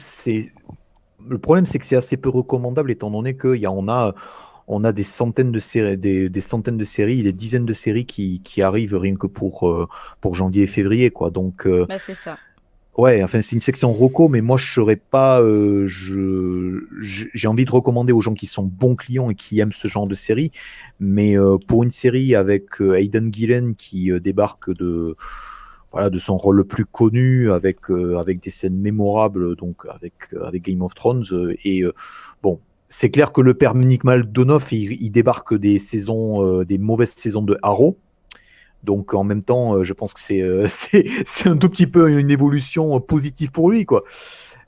Speaker 4: le problème, c'est que c'est assez peu recommandable étant donné on a des centaines de séries, des centaines de séries, des dizaines de séries qui arrivent rien que pour janvier et février, quoi. Donc,
Speaker 1: Bah c'est ça.
Speaker 4: ouais, enfin, c'est une section reco, mais moi, je serais pas, j'ai envie de recommander aux gens qui sont bons clients et qui aiment ce genre de série. Mais pour une série avec Aidan Gillen qui débarque voilà, de son rôle le plus connu, avec des scènes mémorables, donc avec Game of Thrones. Bon, c'est clair que le père Nick Maldonoff, il débarque des mauvaises saisons de Arrow. Donc en même temps, je pense que c'est un tout petit peu une évolution positive pour lui, quoi.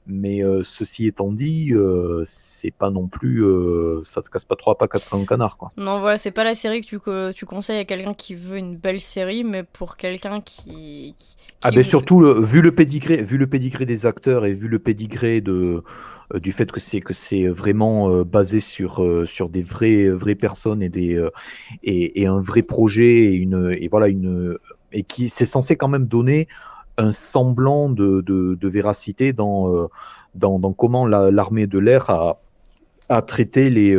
Speaker 4: Mais ceci étant dit, c'est pas non plus, ça te casse pas trois pattes à un canard, quoi.
Speaker 1: Non, voilà, c'est pas la série que tu conseilles à quelqu'un qui veut une belle série, mais pour quelqu'un
Speaker 4: Ah
Speaker 1: qui
Speaker 4: ben
Speaker 1: veut...
Speaker 4: surtout, vu le pédigré des acteurs et vu le pédigré du fait que c'est vraiment basé sur des vraies personnes et un vrai projet et voilà et qui c'est censé quand même donner un semblant de véracité dans comment l'armée de l'air a traité les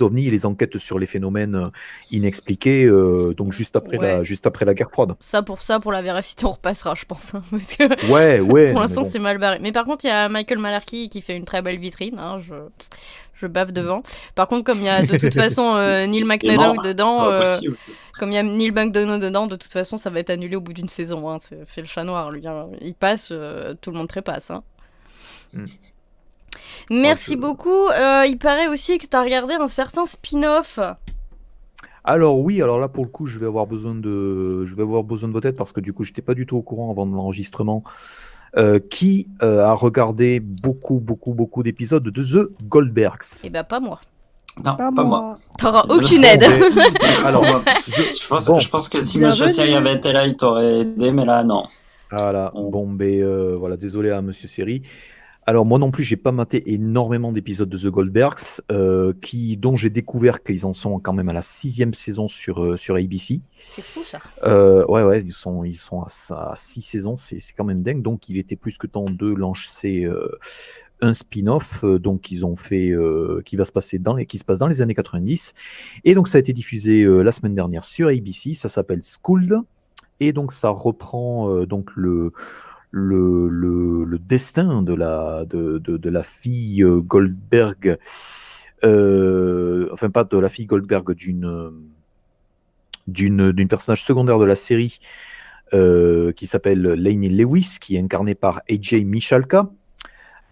Speaker 4: ovnis et les enquêtes sur les phénomènes inexpliqués, donc
Speaker 1: Ouais,
Speaker 4: juste après la guerre froide.
Speaker 1: pour la véracité, on repassera, je pense, hein, parce que
Speaker 4: Ouais, ouais,
Speaker 1: pour
Speaker 4: non mais
Speaker 1: l'instant,
Speaker 4: bon.
Speaker 1: c'est mal barré. Mais par contre, il y a Michael Malarkey qui fait une très belle vitrine, hein, je bave devant. Par contre, comme il y a de toute façon Neil
Speaker 3: Décidément,
Speaker 1: McDonough dedans,
Speaker 3: pas possible.
Speaker 1: comme il y a Neil McDonough dedans, de toute façon, ça va être annulé au bout d'une saison. Hein. C'est le chat noir, lui. Hein. Il passe, tout le monde trépasse. Hein.
Speaker 4: Mm.
Speaker 1: Merci
Speaker 4: je-
Speaker 1: beaucoup. Il paraît aussi que tu as regardé un certain spin-off.
Speaker 4: Alors oui, alors là pour le coup, je vais avoir besoin de votre aide parce que du coup, j'étais pas du tout au courant avant l'enregistrement. Qui a regardé beaucoup d'épisodes de The Goldbergs.
Speaker 1: Eh ben, pas moi.
Speaker 3: Non,
Speaker 2: Pas
Speaker 3: pas moi.
Speaker 2: moi.
Speaker 1: T'auras
Speaker 3: Bon,
Speaker 1: aucune
Speaker 4: Bon,
Speaker 1: aide.
Speaker 4: ben, alors, bon,
Speaker 3: Je pense que si
Speaker 2: Bienvenue.
Speaker 3: Monsieur Seri avait été là, il t'aurait aidé, mais là, non.
Speaker 4: voilà,
Speaker 3: On-
Speaker 4: bon, ben voilà, désolé à Monsieur Seri. Alors moi non plus, j'ai pas maté énormément d'épisodes de The Goldbergs, dont j'ai découvert qu'ils en sont quand même à la 6e saison sur ABC.
Speaker 1: C'est fou, ça.
Speaker 4: Ouais, ils sont à 6 saisons, c'est quand même dingue. Donc il était plus que temps de lancer un spin-off, donc qu'ils ont fait, qui se passe dans les années 90. Et donc ça a été diffusé la semaine dernière sur ABC. Ça s'appelle Schooled, et donc ça reprend donc le destin de la fille Goldberg, enfin pas de la fille Goldberg, d'une personnage secondaire de la série qui s'appelle Lainey Lewis, qui est incarnée par AJ Michalka.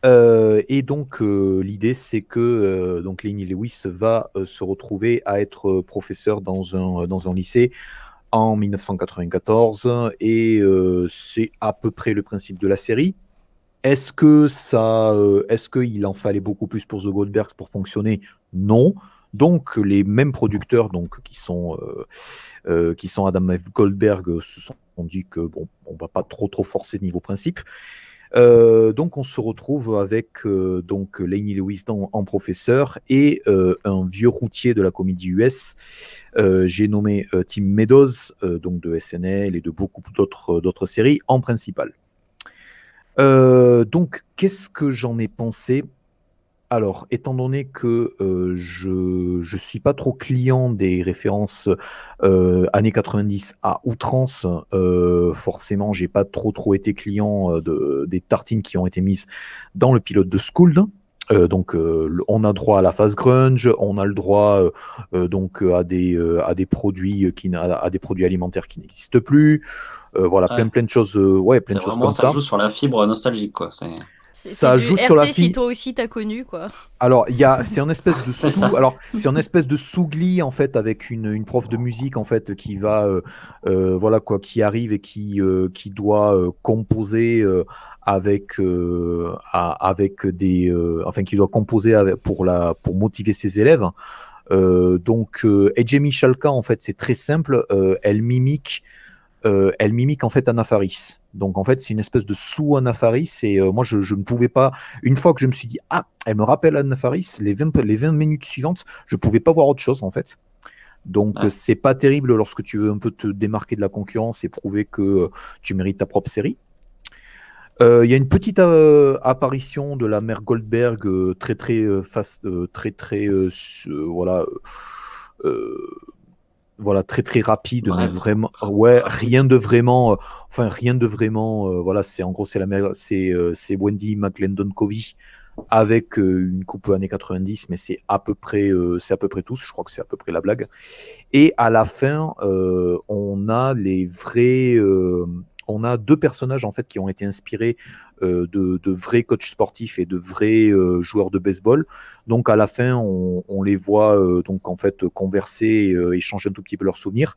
Speaker 4: Et donc l'idée c'est que donc Lainey Lewis va se retrouver à être professeur dans un lycée en 1994, et c'est à peu près le principe de la série. Est-ce qu'il en fallait beaucoup plus pour The Goldbergs pour fonctionner? Non. Donc les mêmes producteurs, donc qui sont Adam Goldberg, se sont dit que bon, on va pas trop forcer niveau principe. Donc on se retrouve avec donc Lainey Lewis en professeur et un vieux routier de la comédie US. J'ai nommé Tim Meadows, donc de SNL et de beaucoup d'autres séries en principal. Donc qu'est-ce que j'en ai pensé? Alors, étant donné que je suis pas trop client des références années 90 à outrance, forcément, j'ai pas trop été client des tartines qui ont été mises dans le pilote de Skuld. Donc, on a droit à la phase grunge, on a le droit donc à des produits à des produits alimentaires qui n'existent plus. Voilà,
Speaker 3: Ouais.
Speaker 4: plein de choses, plein de choses
Speaker 3: Vraiment,
Speaker 4: comme
Speaker 3: ça
Speaker 4: ça.
Speaker 3: joue sur la fibre nostalgique, quoi.
Speaker 4: Ça
Speaker 1: C'est du
Speaker 4: joue sur la
Speaker 1: RT si
Speaker 4: fi-
Speaker 1: toi aussi t'as connu, quoi.
Speaker 4: Alors, c'est un espèce de
Speaker 3: C'est ça.
Speaker 4: c'est un espèce de sougli en fait avec une prof de musique en fait qui va voilà quoi, qui arrive et qui doit composer avec des enfin qui doit composer pour motiver ses élèves. Donc et Jamie Chalka en fait c'est très simple, elle mimique en fait Anna Faris. Donc en fait, c'est une espèce de sous-Anna Faris. Et moi, je ne pouvais pas. Une fois que je me suis dit, ah, elle me rappelle Anna Faris, les 20 minutes suivantes, je ne pouvais pas voir autre chose en fait. Donc
Speaker 3: Ouais.
Speaker 4: c'est pas terrible lorsque tu veux un peu te démarquer de la concurrence et prouver que tu mérites ta propre série. Il y a une petite apparition de la mère Goldberg voilà. Voilà, très rapide, mais
Speaker 3: Bref.
Speaker 4: vraiment,
Speaker 3: Rapide.
Speaker 4: rien de vraiment, voilà, c'est en gros, c'est Wendy McLendon-Covey avec une coupe années 90, mais c'est à peu près tout, je crois que c'est à peu près la blague. Et à la fin, on a deux personnages en fait qui ont été inspirés de vrais coachs sportifs et de vrais joueurs de baseball. Donc à la fin, on les voit donc en fait converser, échanger un tout petit peu leurs souvenirs.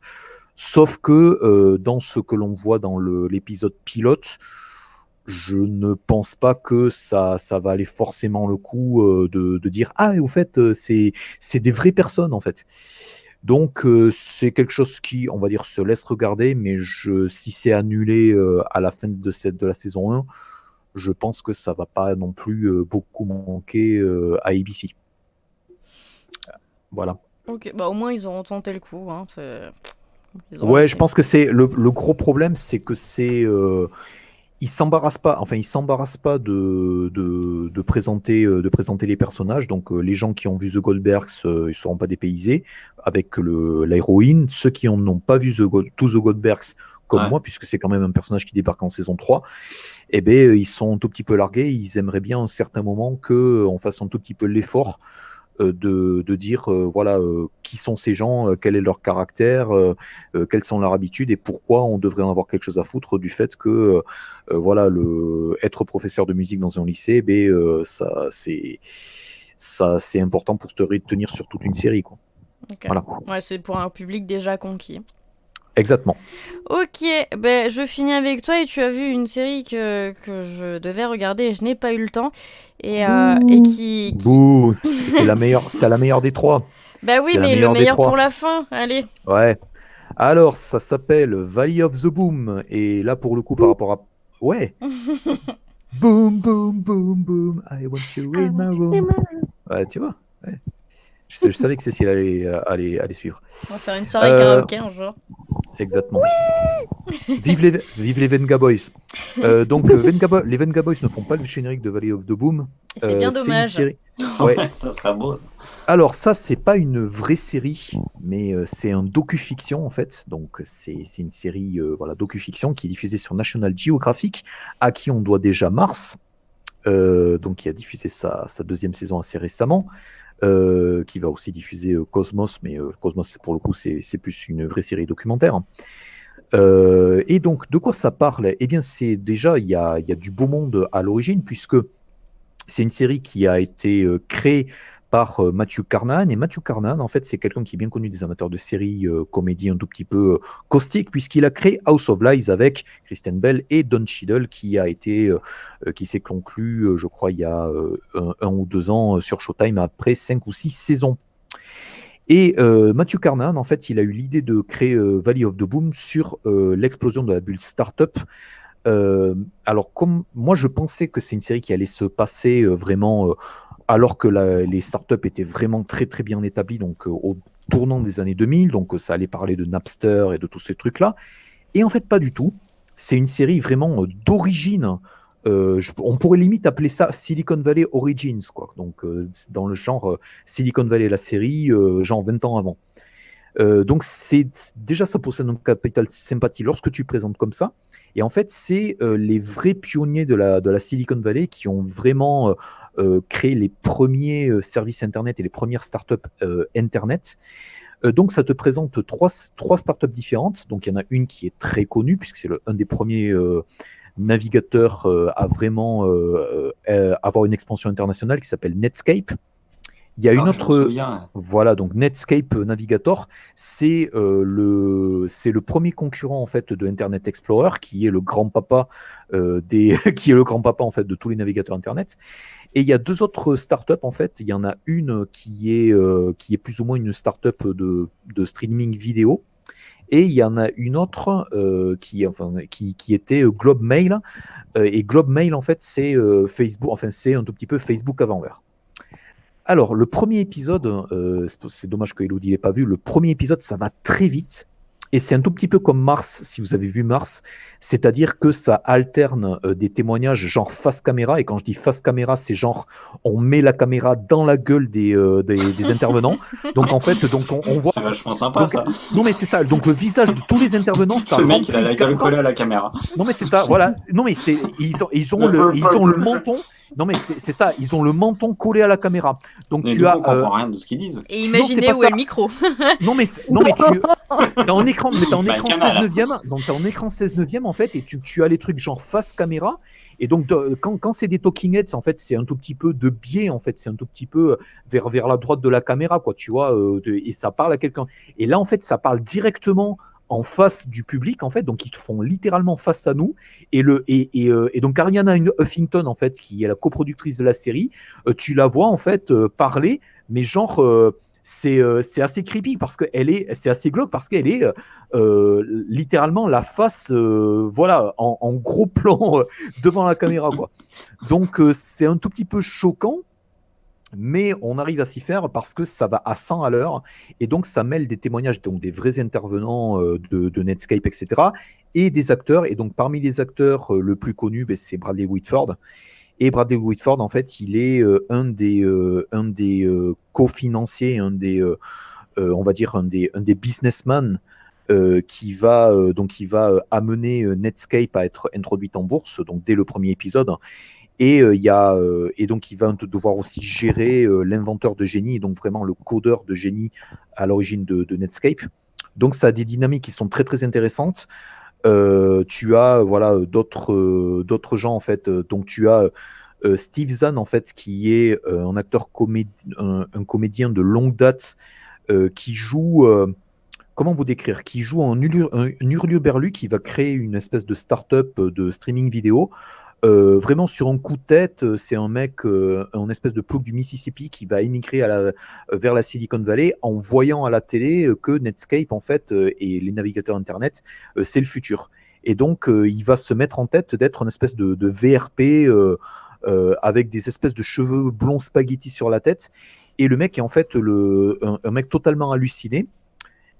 Speaker 4: Sauf que dans ce que l'on voit dans l'épisode pilote, je ne pense pas que ça va aller forcément le coup de dire ah et au fait c'est des vraies personnes en fait. Donc c'est quelque chose qui, on va dire, se laisse regarder, mais si c'est annulé à la fin de la saison 1, je pense que ça va pas non plus beaucoup manquer à ABC. Voilà.
Speaker 1: Ok, bah au moins ils auront tenté le coup. Hein, ils auront
Speaker 4: Ouais, je
Speaker 1: essayé.
Speaker 4: pense que c'est le gros problème, c'est que il s'embarrasse pas, enfin, il s'embarrasse pas de présenter les personnages. Donc, les gens qui ont vu The Goldbergs, ils seront pas dépaysés avec l'héroïne. Ceux qui n'ont pas vu tous The Goldbergs, comme
Speaker 3: Ouais.
Speaker 4: moi, puisque c'est quand même un personnage qui débarque en saison 3, eh ben, ils sont un tout petit peu largués. Ils aimeraient bien à un certain moment qu'on fasse un tout petit peu l'effort de dire voilà qui sont ces gens, quel est leur caractère, quelles sont leurs habitudes et pourquoi on devrait en avoir quelque chose à foutre du fait que voilà être professeur de musique dans un lycée, ça c'est important pour te retenir sur toute une série quoi.
Speaker 1: Ok.
Speaker 4: Voilà.
Speaker 1: Ouais, c'est pour un public déjà conquis.
Speaker 4: Exactement.
Speaker 1: Ok, ben je finis avec toi et tu as vu une série que je devais regarder et je n'ai pas eu le temps et qui...
Speaker 4: Bouh, c'est la meilleure des trois.
Speaker 1: Bah oui,
Speaker 4: C'est la
Speaker 1: mais le
Speaker 4: meilleure des
Speaker 1: meilleur pour
Speaker 4: trois.
Speaker 1: la fin, allez.
Speaker 4: Ouais. Alors, ça s'appelle Valley of the Boom. Et là, pour le coup, par rapport à... Ouais. Boom, boom, boom, boom. I want you in my room. Ouais, tu vois. Ouais. Je savais que Cécile allait suivre.
Speaker 1: On va faire une soirée
Speaker 4: Euh,
Speaker 1: karaoké un jour.
Speaker 4: Exactement. Vive les Venga Boys. Donc, les Venga Boys ne font pas le générique de Valley of the Boom.
Speaker 1: Et c'est bien
Speaker 4: C'est une
Speaker 1: dommage.
Speaker 4: série. Ouais.
Speaker 3: Ça serait beau. Ça.
Speaker 4: Alors ça, c'est pas une vraie série, mais c'est un docu-fiction en fait. Donc c'est une série voilà docu-fiction qui est diffusée sur National Geographic, à qui on doit déjà Mars, donc qui a diffusé sa deuxième saison assez récemment, qui va aussi diffuser Cosmos, mais Cosmos pour le coup c'est plus une vraie série documentaire. Et donc de quoi ça parle? Eh bien c'est déjà il y a du beau monde à l'origine puisque c'est une série qui a été créée par Matthew Carnahan. Et Matthew Carnahan, en fait, c'est quelqu'un qui est bien connu des amateurs de séries comédie un tout petit peu caustique, puisqu'il a créé House of Lies avec Kristen Bell et Don Cheadle, qui s'est conclu, je crois, il y a 1 ou 2 ans sur Showtime, après 5 ou 6 saisons. Et Matthew Carnahan, en fait, il a eu l'idée de créer Valley of the Boom sur l'explosion de la bulle startup Alors, comme moi, je pensais que c'est une série qui allait se passer vraiment alors que les startups étaient vraiment très très bien établies, donc au tournant des années 2000, donc ça allait parler de Napster et de tous ces trucs-là. Et en fait, pas du tout. C'est une série vraiment d'origine. On pourrait limite appeler ça Silicon Valley Origins, quoi. Donc, dans le genre Silicon Valley, la série, genre 20 ans avant. Donc déjà ça possède un capital sympathie lorsque tu présentes comme ça. Et en fait, c'est les vrais pionniers de la Silicon Valley qui ont vraiment créé les premiers services Internet et les premières startups Internet. Donc ça te présente trois startups différentes. Donc il y en a une qui est très connue puisque c'est un des premiers navigateurs à vraiment avoir une expansion internationale qui s'appelle Netscape. Il y a une
Speaker 3: Je m'en
Speaker 4: autre,
Speaker 3: souviens.
Speaker 4: voilà, donc Netscape Navigator, c'est le premier concurrent en fait de Internet Explorer, qui est le grand-papa qui est le grand-papa en fait de tous les navigateurs Internet. Et il y a deux autres startups en fait. Il y en a une qui est plus ou moins une startup de streaming vidéo. Et il y en a une autre qui était GlobeMail. Et GlobeMail, en fait, c'est Facebook, enfin, c'est un tout petit peu Facebook avant l'heure. Alors, le premier épisode, c'est dommage que Elodie l'ait pas vu, le premier épisode, ça va très vite. Et c'est un tout petit peu comme Mars, si vous avez vu Mars, c'est-à-dire que ça alterne des témoignages genre face caméra, et quand je dis face caméra, c'est genre on met la caméra dans la gueule des intervenants. Donc en fait, on voit.
Speaker 3: C'est vachement sympa
Speaker 4: Donc,
Speaker 3: ça.
Speaker 4: non mais c'est ça, donc le visage de tous les intervenants, ça
Speaker 3: Le mec il a
Speaker 4: remplit
Speaker 3: la
Speaker 4: le
Speaker 3: gueule
Speaker 4: cadre.
Speaker 3: collée à la caméra.
Speaker 4: Non mais c'est ça, voilà. Non mais ils ont le menton. Non mais c'est ça, ils ont le menton collé à la caméra. Donc
Speaker 3: Mais
Speaker 4: tu
Speaker 3: du coup,
Speaker 4: as
Speaker 3: on comprend rien de ce qu'ils disent.
Speaker 1: Et imaginez
Speaker 4: pas
Speaker 1: où
Speaker 4: ça.
Speaker 1: est le micro.
Speaker 4: non mais tu t'as en écran, mais t'as en
Speaker 3: Bah,
Speaker 4: écran
Speaker 3: canal.
Speaker 4: 16 neuvième, donc t'as en écran 16 neuvième en fait, et tu as les trucs genre face caméra. Et donc quand c'est des talking heads, en fait, c'est un tout petit peu de biais, en fait, c'est un tout petit peu vers la droite de la caméra, quoi, tu vois, et ça parle à quelqu'un. Et là, en fait, ça parle directement en face du public, en fait, donc ils te font littéralement face à nous. Et donc Ariana Huffington, en fait, qui est la coproductrice de la série, tu la vois en fait parler, mais genre c'est assez creepy parce que c'est assez glauque parce qu'elle est littéralement la face, voilà, en gros plan devant la caméra, quoi. Donc c'est un tout petit peu choquant. Mais on arrive à s'y faire parce que ça va à 100 à l'heure et donc ça mêle des témoignages, donc des vrais intervenants de Netscape, etc. et des acteurs. Et donc parmi les acteurs, le plus connu, c'est Bradley Whitford. Et Bradley Whitford, en fait, il est un des cofinanciers, on va dire un des businessmen qui va amener Netscape à être introduite en bourse, donc dès le premier épisode. Et donc il va devoir aussi gérer l'inventeur de génie, et donc vraiment le codeur de génie à l'origine de Netscape. Donc ça a des dynamiques qui sont très très intéressantes. Tu as voilà d'autres gens en fait. Donc tu as Steve Zahn en fait qui est un acteur un comédien de longue date qui joue comment vous décrire, qui joue un hurluberlu qui va créer une espèce de start-up de streaming vidéo. Vraiment sur un coup de tête, c'est un mec, un espèce de plouc du Mississippi qui va émigrer vers la Silicon Valley en voyant à la télé que Netscape en fait et les navigateurs internet c'est le futur. Et donc il va se mettre en tête d'être une espèce de VRP avec des espèces de cheveux blonds spaghetti sur la tête. Et le mec est en fait un mec totalement halluciné.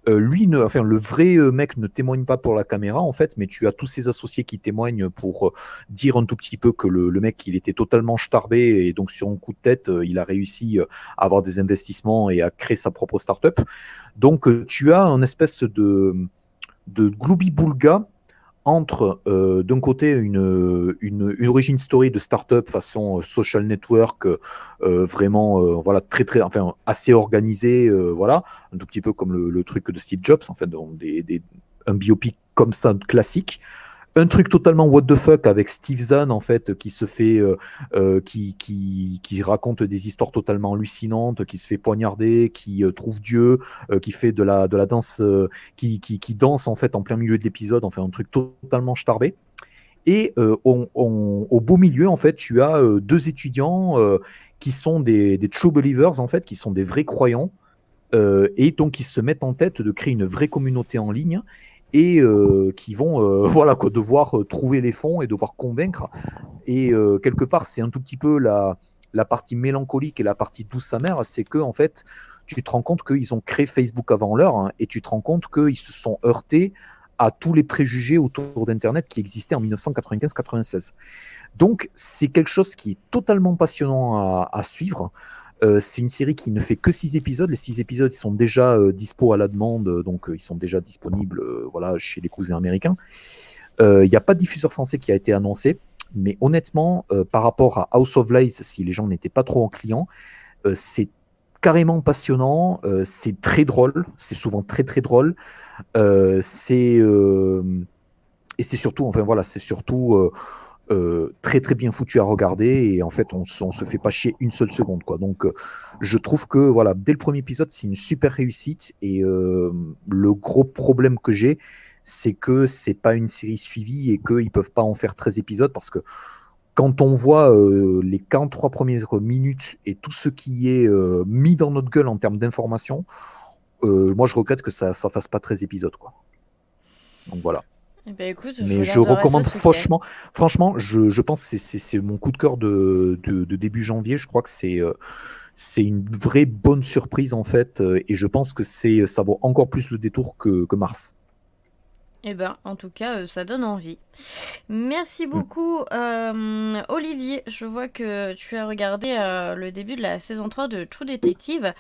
Speaker 4: Le vrai mec ne témoigne pas pour la caméra en fait, mais tu as tous ses associés qui témoignent pour dire un tout petit peu que le mec il était totalement starbé et donc sur un coup de tête il a réussi à avoir des investissements et à créer sa propre start-up. Donc tu as un espèce de gloubi-boulga entre d'un côté une origin story de start-up façon social network vraiment voilà très très enfin assez organisé voilà un tout petit peu comme le truc de Steve Jobs en fait donc un biopic comme ça classique, un truc totalement what the fuck avec Steve Zahn en fait qui se fait qui raconte des histoires totalement hallucinantes, qui se fait poignarder, qui trouve Dieu, qui fait de la danse, qui danse en fait en plein milieu de l'épisode, enfin un truc totalement starbé. Et au beau milieu en fait tu as deux étudiants qui sont des true believers en fait, qui sont des vrais croyants et donc ils se mettent en tête de créer une vraie communauté en ligne. et qui vont voilà, quoi, devoir trouver les fonds et devoir convaincre. Et quelque part, c'est un tout petit peu la partie mélancolique et la partie douce amère, c'est que en fait, tu te rends compte qu'ils ont créé Facebook avant l'heure, hein, et tu te rends compte qu'ils se sont heurtés à tous les préjugés autour d'Internet qui existaient en 1995-96. Donc, c'est quelque chose qui est totalement passionnant à suivre. C'est une série qui ne fait que 6 épisodes. Les 6 épisodes ils sont déjà dispo à la demande, donc ils sont déjà disponibles voilà, chez les cousins américains. Il n'y a pas de diffuseur français qui a été annoncé, mais honnêtement, par rapport à House of Lies, si les gens n'étaient pas trop en client, c'est carrément passionnant, c'est très drôle, c'est souvent très très drôle, c'est et c'est surtout, enfin voilà, c'est surtout très très bien foutu à regarder, et en fait on se fait pas chier une seule seconde, quoi. Donc je trouve que voilà, dès le premier épisode c'est une super réussite, et le gros problème que j'ai, c'est que c'est pas une série suivie et qu'ils peuvent pas en faire 13 épisodes, parce que quand on voit les 43 premières minutes et tout ce qui est mis dans notre gueule en termes d'informations, moi je regrette que ça fasse pas 13 épisodes, quoi. Donc voilà.
Speaker 1: Eh ben écoute,
Speaker 4: Mais je
Speaker 1: regarderai ça
Speaker 4: recommande
Speaker 1: ce week-end.
Speaker 4: franchement, je pense que c'est mon coup de cœur de début janvier. Je crois que c'est une vraie bonne surprise en fait, et je pense que ça vaut encore plus le détour que Mars.
Speaker 1: Eh ben, en tout cas, ça donne envie. Merci
Speaker 4: Mm.
Speaker 1: beaucoup, Olivier. Je vois que tu as regardé le début de la saison 3 de True Detective,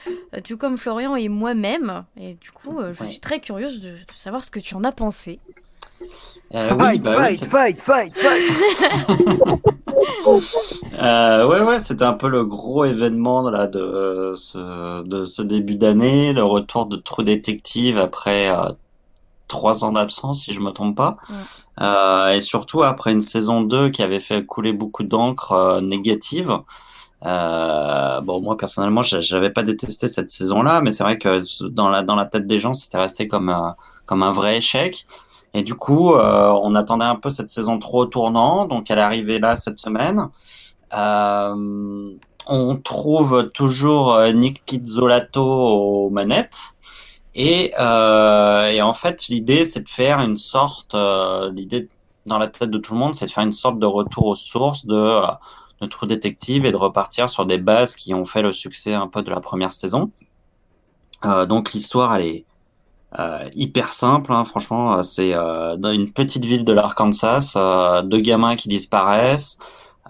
Speaker 1: tout comme Florian et moi-même. Et du coup, je
Speaker 3: Ouais.
Speaker 1: suis très curieuse de savoir ce que tu en as pensé.
Speaker 3: Oui, bah oui,
Speaker 4: fight.
Speaker 3: ouais, c'était un peu le gros événement là de ce début d'année, le retour de True Detective après 3 ans d'absence, si je me trompe pas. Et surtout après une saison 2 qui avait fait couler beaucoup d'encre négative. Bon, moi personnellement, j'avais pas détesté cette saison-là, mais c'est vrai que dans la tête des gens, c'était resté comme un vrai échec. Et du coup, on attendait un peu cette saison 3 au tournant, donc elle est arrivée là cette semaine. On trouve toujours Nick Pizzolatto aux manettes. Et en fait, l'idée, c'est de faire une sorte, l'idée dans la tête de tout le monde, c'est de faire une sorte de retour aux sources de True Detective et de repartir sur des bases qui ont fait le succès un peu de la première saison. Donc l'histoire, elle est hyper simple, hein, franchement, c'est dans une petite ville de l'Arkansas, 2 gamins qui disparaissent,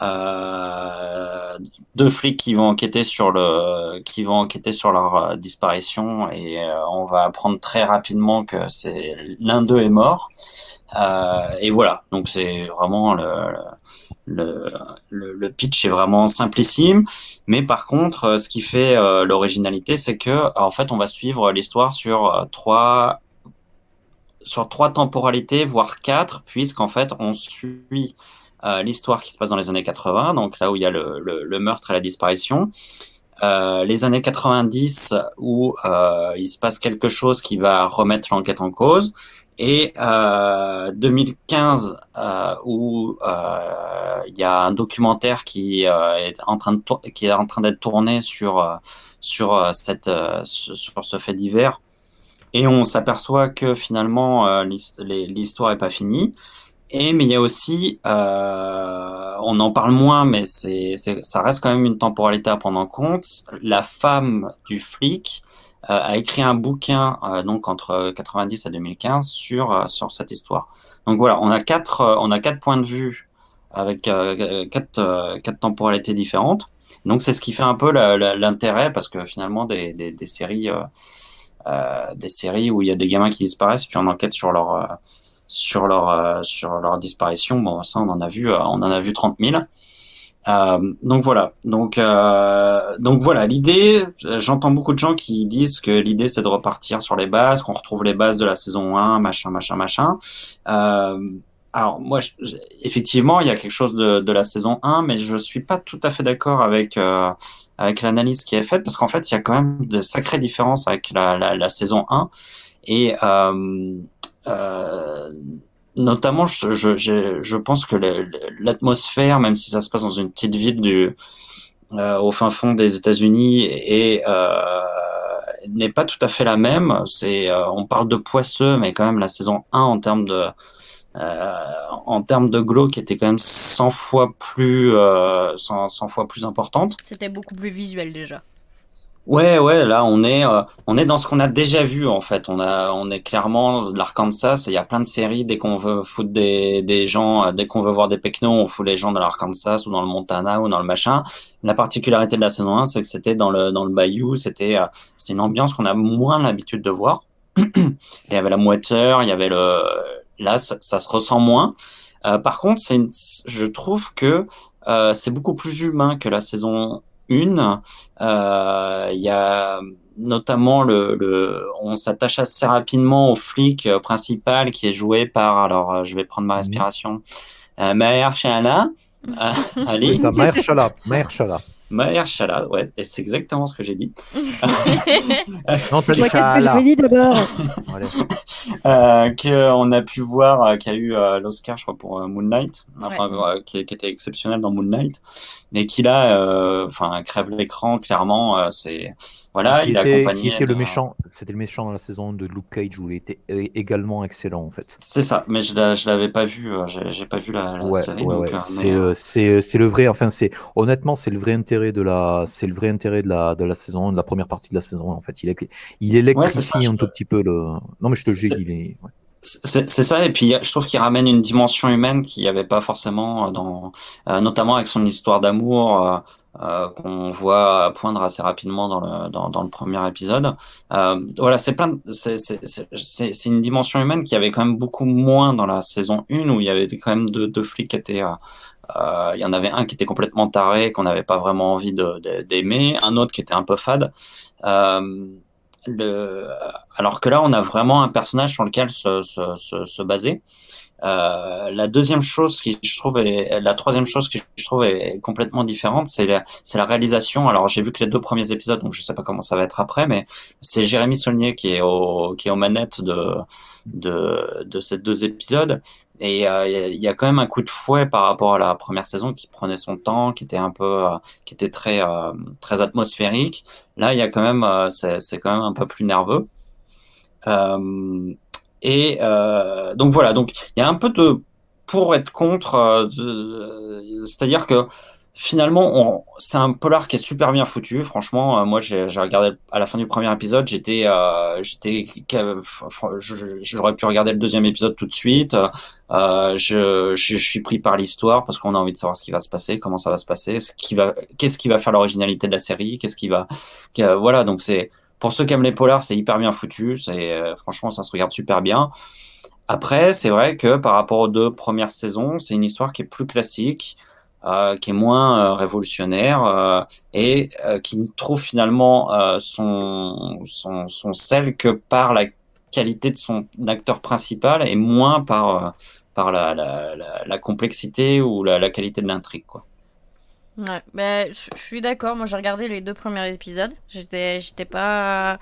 Speaker 3: euh, 2 flics qui vont enquêter sur leur disparition, et on va apprendre très rapidement que l'un d'eux est mort. Et voilà, donc c'est vraiment le, le pitch est vraiment simplissime, mais par contre, ce qui fait l'originalité, c'est que en fait, on va suivre l'histoire sur trois temporalités, voire 4, puisqu'en fait, on suit l'histoire qui se passe dans les années 80, donc là où il y a le meurtre et la disparition. Les années 90 où il se passe quelque chose qui va remettre l'enquête en cause, et 2015 où il y a un documentaire qui est en train d'être tourné sur ce fait divers, et on s'aperçoit que finalement l'histoire est pas finie. Mais il y a aussi, on en parle moins, mais ça reste quand même une temporalité à prendre en compte. La femme du flic a écrit un bouquin donc entre 90 et 2015 sur cette histoire. Donc voilà, on a quatre points de vue avec quatre temporalités différentes. Donc c'est ce qui fait un peu l'intérêt, parce que finalement des séries où il y a des gamins qui disparaissent puis on enquête sur leur disparition. Bon, ça, on en a vu 30 000. Donc voilà. Donc voilà. L'idée, j'entends beaucoup de gens qui disent que l'idée, c'est de repartir sur les bases, qu'on retrouve les bases de la saison 1, machin. Alors, moi, effectivement, il y a quelque chose de la saison 1, mais je suis pas tout à fait d'accord avec l'analyse qui est faite, parce qu'en fait, il y a quand même de sacrées différences avec la saison 1. Et notamment, je pense que l'atmosphère, même si ça se passe dans une petite ville au fin fond des États-Unis, n'est pas tout à fait la même. On parle de poisseux, mais quand même la saison 1 en termes de glow qui était quand même 100 fois plus 100 fois plus importante.
Speaker 1: C'était beaucoup plus visuel déjà.
Speaker 3: Ouais, là on est dans ce qu'on a déjà vu en fait. On est clairement de l'Arkansas. Il y a plein de séries dès qu'on veut foutre des gens, dès qu'on veut voir des pecnos, on fout les gens dans l'Arkansas ou dans le Montana ou dans le machin. La particularité de la saison 1, c'est que c'était dans le bayou. C'était une ambiance qu'on a moins l'habitude de voir. Il y avait la moiteur, il y avait là ça se ressent moins. Par contre, je trouve que c'est beaucoup plus humain que la saison 1. Il y a notamment on s'attache assez rapidement au flic principal qui est joué par, alors je vais prendre ma respiration, Mahershala Ali. Mahershala, ouais, et c'est exactement ce que j'ai dit.
Speaker 4: Non,
Speaker 2: Qu'est-ce que je dit d'abord?
Speaker 3: Qu'on a pu voir, qui a eu l'Oscar, je crois, pour Moon Knight, qui était exceptionnel dans Moon Knight, et qui là, crève l'écran, clairement. Voilà, il a accompagné.
Speaker 4: Qui était le méchant? C'était le méchant dans la saison de Luke Cage où il était également excellent en fait.
Speaker 3: C'est ça, mais je l'avais pas vu, j'ai pas vu la série.
Speaker 4: Ouais. C'est le vrai, enfin honnêtement c'est le vrai intérêt de la saison 1, de la première partie de la saison 1 en fait. Il électrifie un tout petit peu le. Non mais je te le dis, il est. Ouais.
Speaker 3: C'est ça, et puis je trouve qu'il ramène une dimension humaine qu'il n'y avait pas forcément notamment avec son histoire d'amour qu'on voit poindre assez rapidement dans le premier épisode. Voilà, c'est une dimension humaine qui avait quand même beaucoup moins dans la saison 1 où il y avait quand même deux flics qui étaient il y en avait un qui était complètement taré, qu'on n'avait pas vraiment envie d'aimer, un autre qui était un peu fade. Alors que là, on a vraiment un personnage sur lequel se baser. La troisième chose que je trouve est complètement différente, c'est la réalisation. Alors, j'ai vu que les 2 premiers épisodes, donc je sais pas comment ça va être après, mais c'est Jérémy Saulnier qui est aux manettes de ces 2 épisodes. Et il y a quand même un coup de fouet par rapport à la première saison qui prenait son temps, qui était très très atmosphérique. Là, il y a quand même c'est quand même un peu plus nerveux. Donc voilà, donc il y a un peu de pour être contre, c'est-à-dire que finalement c'est un polar qui est super bien foutu. Franchement, moi j'ai regardé à la fin du premier épisode, j'aurais pu regarder le 2e épisode tout de suite. Je suis pris par l'histoire parce qu'on a envie de savoir ce qui va se passer, comment ça va se passer, qu'est-ce qui va faire l'originalité de la série, voilà, donc c'est pour ceux qui aiment les polars, c'est hyper bien foutu. Franchement, ça se regarde super bien. Après, c'est vrai que par rapport aux 2 premières saisons, c'est une histoire qui est plus classique, qui est moins révolutionnaire et qui ne trouve finalement son sel que par la qualité de son acteur principal et moins par la complexité ou la qualité de l'intrigue, quoi.
Speaker 1: Ouais, je suis d'accord. Moi, j'ai regardé les 2 premiers épisodes. J'étais pas.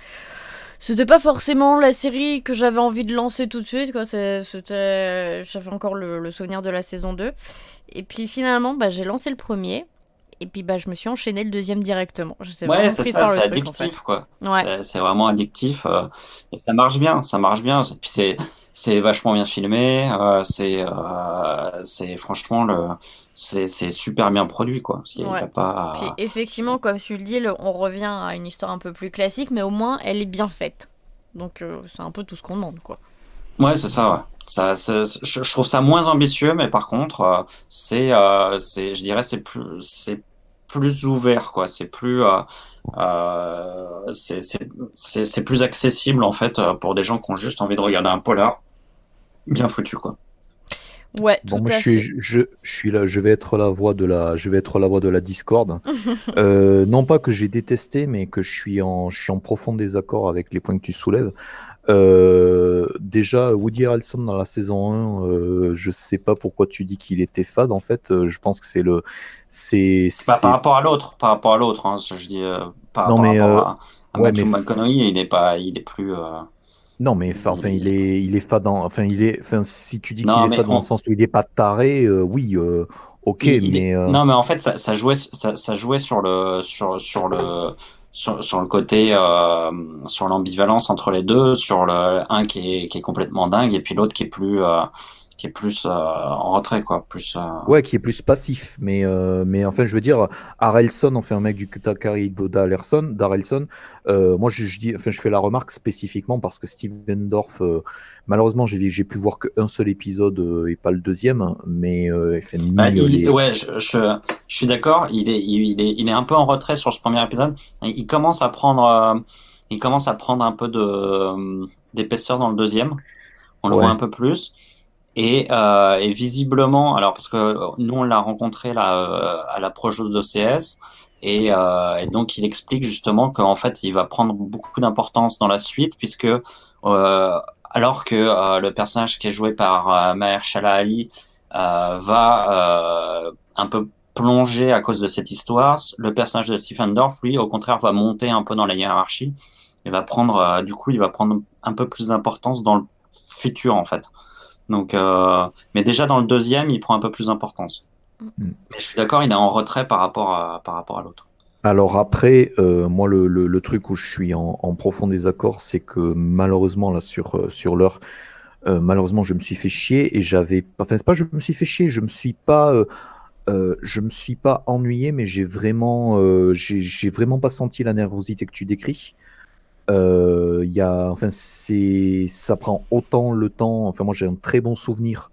Speaker 1: C'était pas forcément la série que j'avais envie de lancer tout de suite, quoi. J'avais encore le souvenir de la saison 2. Et puis finalement, j'ai lancé le premier. Et puis je me suis enchaîné le 2e directement.
Speaker 3: Ouais, c'est ça, c'est addictif, quoi.
Speaker 1: Ouais.
Speaker 3: C'est vraiment addictif. Et ça marche bien. Et puis c'est vachement bien filmé. C'est franchement c'est super bien produit, quoi. Il y a pas.
Speaker 1: Puis effectivement, comme tu le dis, on revient à une histoire un peu plus classique, mais au moins elle est bien faite. Donc c'est un peu tout ce qu'on demande, quoi.
Speaker 3: Ouais, c'est ça, ouais. Je trouve ça moins ambitieux, mais par contre, je dirais, c'est plus ouvert, quoi. C'est plus, c'est plus accessible, en fait, pour des gens qui ont juste envie de regarder un polar bien foutu, quoi.
Speaker 1: Ouais,
Speaker 4: bon,
Speaker 1: tout
Speaker 4: moi,
Speaker 1: à fait.
Speaker 4: je suis là, je vais être la voix de la discorde. Non pas que j'ai détesté, mais que je suis en profond désaccord avec les points que tu soulèves. Déjà, Woody Harrelson dans la saison 1, je sais pas pourquoi tu dis qu'il était fade. En fait, je pense que
Speaker 3: Par rapport à l'autre, hein, je dis par rapport à Matthew McConaughey, il est plus.
Speaker 4: Non, mais enfin, il est fade. Si tu dis qu'il est fade dans le sens où il est pas taré, oui, ok, mais.
Speaker 3: Non, mais en fait, ça jouait sur le côté, sur l'ambivalence entre les deux, sur le un qui est complètement dingue et puis l'autre qui est plus en retrait, quoi, plus.
Speaker 4: Ouais, qui est plus passif. Mais enfin, je veux dire, Harrelson, enfin, un mec du Caribe d'Harrelson, moi, je dis, enfin, je fais la remarque spécifiquement parce que Steven Dorff, malheureusement, j'ai pu voir qu'un seul épisode et pas le deuxième, hein, mais enfin,
Speaker 3: Ouais, je suis d'accord. Il est un peu en retrait sur ce premier épisode. Il commence à prendre un peu d'épaisseur dans le deuxième. On le
Speaker 4: Ouais.
Speaker 3: voit un peu plus. Et visiblement, alors parce que nous on l'a rencontré là à l'approche d'OCS et donc il explique justement qu'en fait il va prendre beaucoup d'importance dans la suite puisque alors que le personnage qui est joué par Mahershala Ali va un peu plonger à cause de cette histoire, le personnage de Stephen Dorff lui au contraire va monter un peu dans la hiérarchie et va prendre du coup il va prendre un peu plus d'importance dans le futur en fait. Donc, mais déjà dans le deuxième, il prend un peu plus d'importance. Mais je suis d'accord, il est en retrait par rapport à l'autre.
Speaker 4: Alors après, moi, le truc où je suis en profond désaccord, c'est que malheureusement, là, sur l'heure, malheureusement, je me suis fait chier et enfin, c'est pas je me suis fait chier, je me suis pas ennuyé, mais j'ai vraiment pas senti la nervosité que tu décris. Enfin, ça prend autant le temps. Enfin, moi, j'ai un très bon souvenir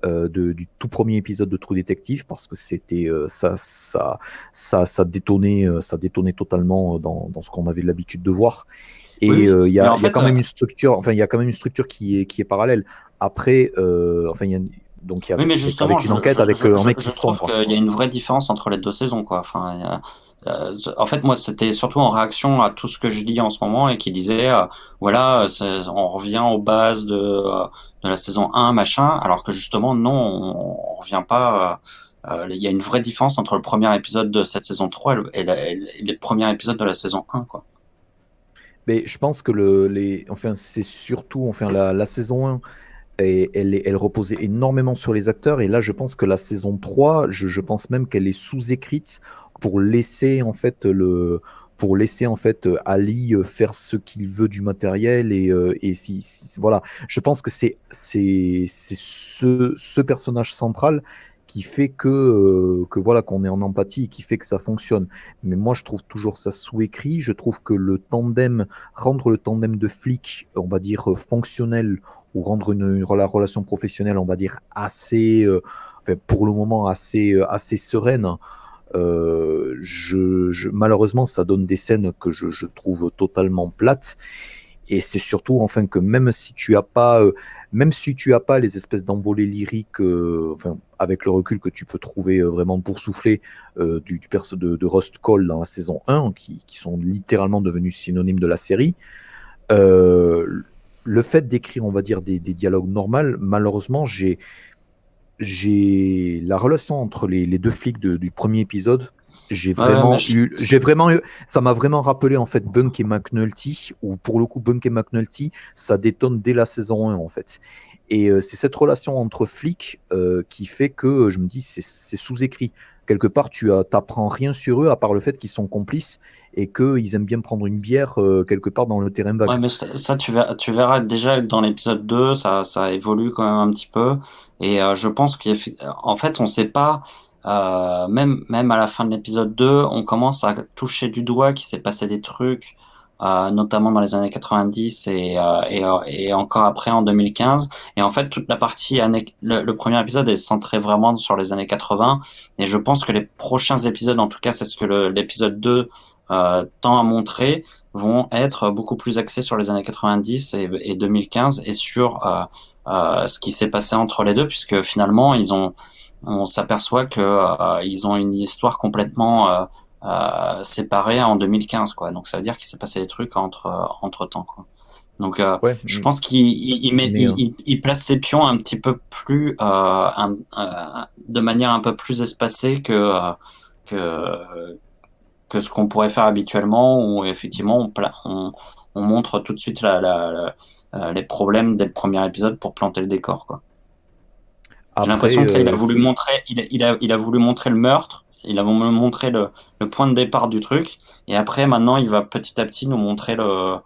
Speaker 4: du tout premier épisode de True Detective parce que c'était ça détonnait totalement dans ce qu'on avait l'habitude de voir. Et
Speaker 3: Oui,
Speaker 4: il y
Speaker 3: mais
Speaker 4: a,
Speaker 3: en
Speaker 4: il y a
Speaker 3: fait,
Speaker 4: quand même une structure. Enfin, il y a quand même une structure qui est parallèle. Après, enfin, donc il y a
Speaker 3: oui, mais justement,
Speaker 4: avec une enquête, avec un mec qui
Speaker 3: je
Speaker 4: se trompe,
Speaker 3: trouve
Speaker 4: quoi.
Speaker 3: qu'il y a une vraie différence entre les deux saisons, quoi. Enfin, en fait, moi, c'était surtout en réaction à tout ce que je lis en ce moment et qui disait, voilà, on revient aux bases de la saison 1, machin, alors que justement, non, on revient pas. Il y a une vraie différence entre le premier épisode de cette saison 3 et les premiers épisodes de la saison 1, quoi.
Speaker 4: Mais je pense que enfin, c'est surtout, enfin, la saison 1, elle reposait énormément sur les acteurs. Et là, je pense que la saison 3, je pense même qu'elle est sous-écrite pour laisser en fait Ali faire ce qu'il veut du matériel et voilà. Je pense que c'est ce personnage central qui fait que voilà qu'on est en empathie, qui fait que ça fonctionne. Mais moi, je trouve toujours ça sous-écrit. Je trouve que rendre le tandem de flics, on va dire fonctionnel, ou rendre la relation professionnelle, on va dire, enfin, pour le moment, assez sereine. Malheureusement, ça donne des scènes que je trouve totalement plates. Et c'est surtout, enfin, que même si tu as pas les espèces d'envolées lyriques, enfin, avec le recul que tu peux trouver vraiment boursouflé du perso de Rust Cole dans la saison 1, qui sont littéralement devenus synonymes de la série, le fait d'écrire, on va dire, des dialogues normaux, malheureusement, j'ai la relation entre les deux flics du premier épisode. Ça m'a vraiment rappelé en fait Bunk et McNulty, où pour le coup Bunk et McNulty, ça détonne dès la saison 1 en fait. Et c'est cette relation entre flics qui fait que je me dis c'est sous-écrit. Quelque part, tu t'apprends rien sur eux à part le fait qu'ils sont complices et qu'ils aiment bien prendre une bière quelque part dans le terrain
Speaker 3: Ouais,
Speaker 4: vague.
Speaker 3: mais ça tu verras déjà que dans l'épisode 2, ça évolue quand même un petit peu. Et je pense qu'en fait, on sait pas, même à la fin de l'épisode 2, on commence à toucher du doigt qu'il s'est passé des trucs, notamment dans les années 90 et encore après en 2015. Et en fait, toute la partie, le premier épisode est centré vraiment sur les années 80. Et je pense que les prochains épisodes, en tout cas, c'est ce que l'épisode 2 tend à montrer, vont être beaucoup plus axés sur les années 90 et 2015 et sur ce qui s'est passé entre les deux, puisque finalement on s'aperçoit que ils ont une histoire complètement séparée en 2015, quoi. Donc ça veut dire qu'il s'est passé des trucs entre temps, quoi. Donc
Speaker 4: Ouais,
Speaker 3: je pense qu'il place ses pions un petit peu plus de manière un peu plus espacée que que ce qu'on pourrait faire habituellement, où effectivement on montre tout de suite les problèmes dès le premier épisode pour planter le décor, quoi. J'ai
Speaker 4: après,
Speaker 3: l'impression que là, il a voulu montrer, il a voulu montrer le meurtre il a montré le point de départ du truc, et après, maintenant, il va petit à petit nous montrer le,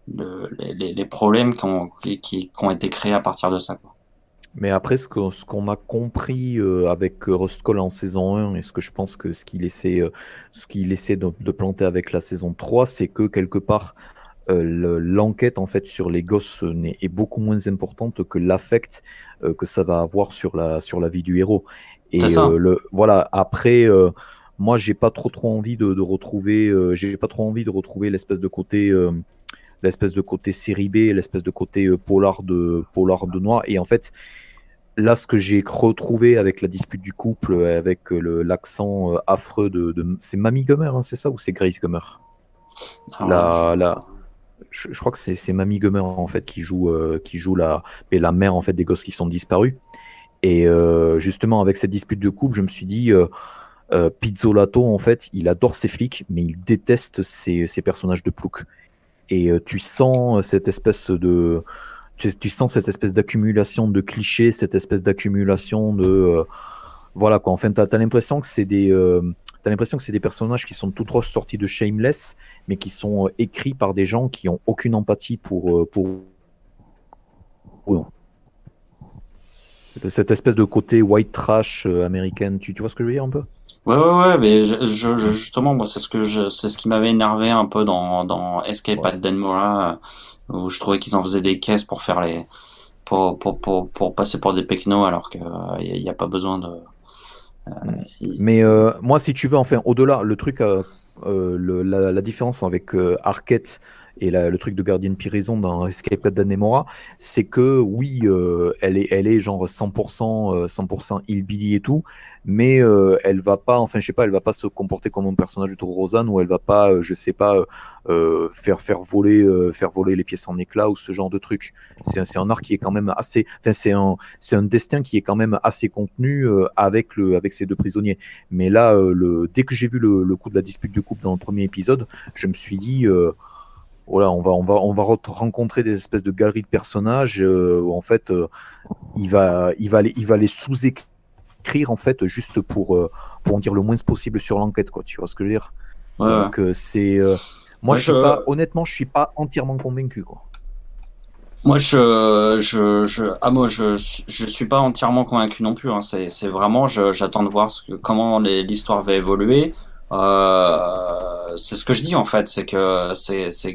Speaker 3: les problèmes qui ont été créés à partir de ça, quoi.
Speaker 4: Mais après, ce qu'on a compris avec Rust Cole en saison 1 et ce que je pense que ce qu'il essaie de planter avec la saison 3, c'est que quelque part, l'enquête en fait sur les gosses est beaucoup moins importante que l'affect que ça va avoir sur la vie du héros.
Speaker 3: C'est
Speaker 4: Et
Speaker 3: ça.
Speaker 4: voilà, après, moi, j'ai pas trop envie de retrouver, j'ai pas trop envie de retrouver l'espèce de côté série B, l'espèce de côté polar de noir. Et en fait, là, ce que j'ai retrouvé avec la dispute du couple, avec l'accent affreux c'est Mamie Gummer, hein, c'est ça, ou c'est Grace Gummer?
Speaker 3: Alors là,
Speaker 4: Je crois que c'est Mamie Gummer en fait qui joue la mère en fait des gosses qui sont disparus. Et justement avec cette dispute de couple, je me suis dit Pizzolato en fait, il adore ses flics, mais il déteste ses personnages de plouc. Et tu sens cette espèce d'accumulation de clichés, cette espèce d'accumulation de voilà quoi. Enfin, t'as l'impression que t'as l'impression que c'est des personnages qui sont tout droit sortis de Shameless, mais qui sont écrits par des gens qui ont aucune empathie pour eux. Cette espèce de côté white trash américaine, tu vois ce que je veux dire un peu?
Speaker 3: ouais, mais justement, moi, c'est ce qui m'avait énervé un peu dans Escape
Speaker 4: Ouais.
Speaker 3: at Dannemora, où je trouvais qu'ils en faisaient des caisses pour faire pour passer pour des pecnos, alors que y a pas besoin de.
Speaker 4: Mais moi, si tu veux, enfin, au-delà, le truc, la différence avec Arquette et le truc de Guardian Prison dans Escape at Dannemora, c'est que oui, elle est genre 100% hillbilly et tout, mais elle va pas, enfin, je sais pas, elle va pas se comporter comme un personnage de Rosanne, ou elle va pas, je sais pas, faire voler les pièces en éclats ou ce genre de truc. C'est un arc qui est quand même assez, enfin, c'est un destin qui est quand même assez contenu avec ces deux prisonniers. Mais là, dès que j'ai vu le coup de la dispute de couple dans le premier épisode, je me suis dit, voilà, on va rencontrer des espèces de galeries de personnages où en fait, il va les sous-écrire en fait juste pour en dire le moins possible sur l'enquête, quoi. Tu vois ce que je veux dire?
Speaker 3: Ouais, ouais.
Speaker 4: Donc moi,
Speaker 3: Moi,
Speaker 4: honnêtement, je suis pas entièrement convaincu, quoi.
Speaker 3: Moi, je suis pas entièrement convaincu non plus, hein. C'est vraiment, j'attends de voir comment l'histoire va évoluer. C'est ce que je dis en fait, c'est que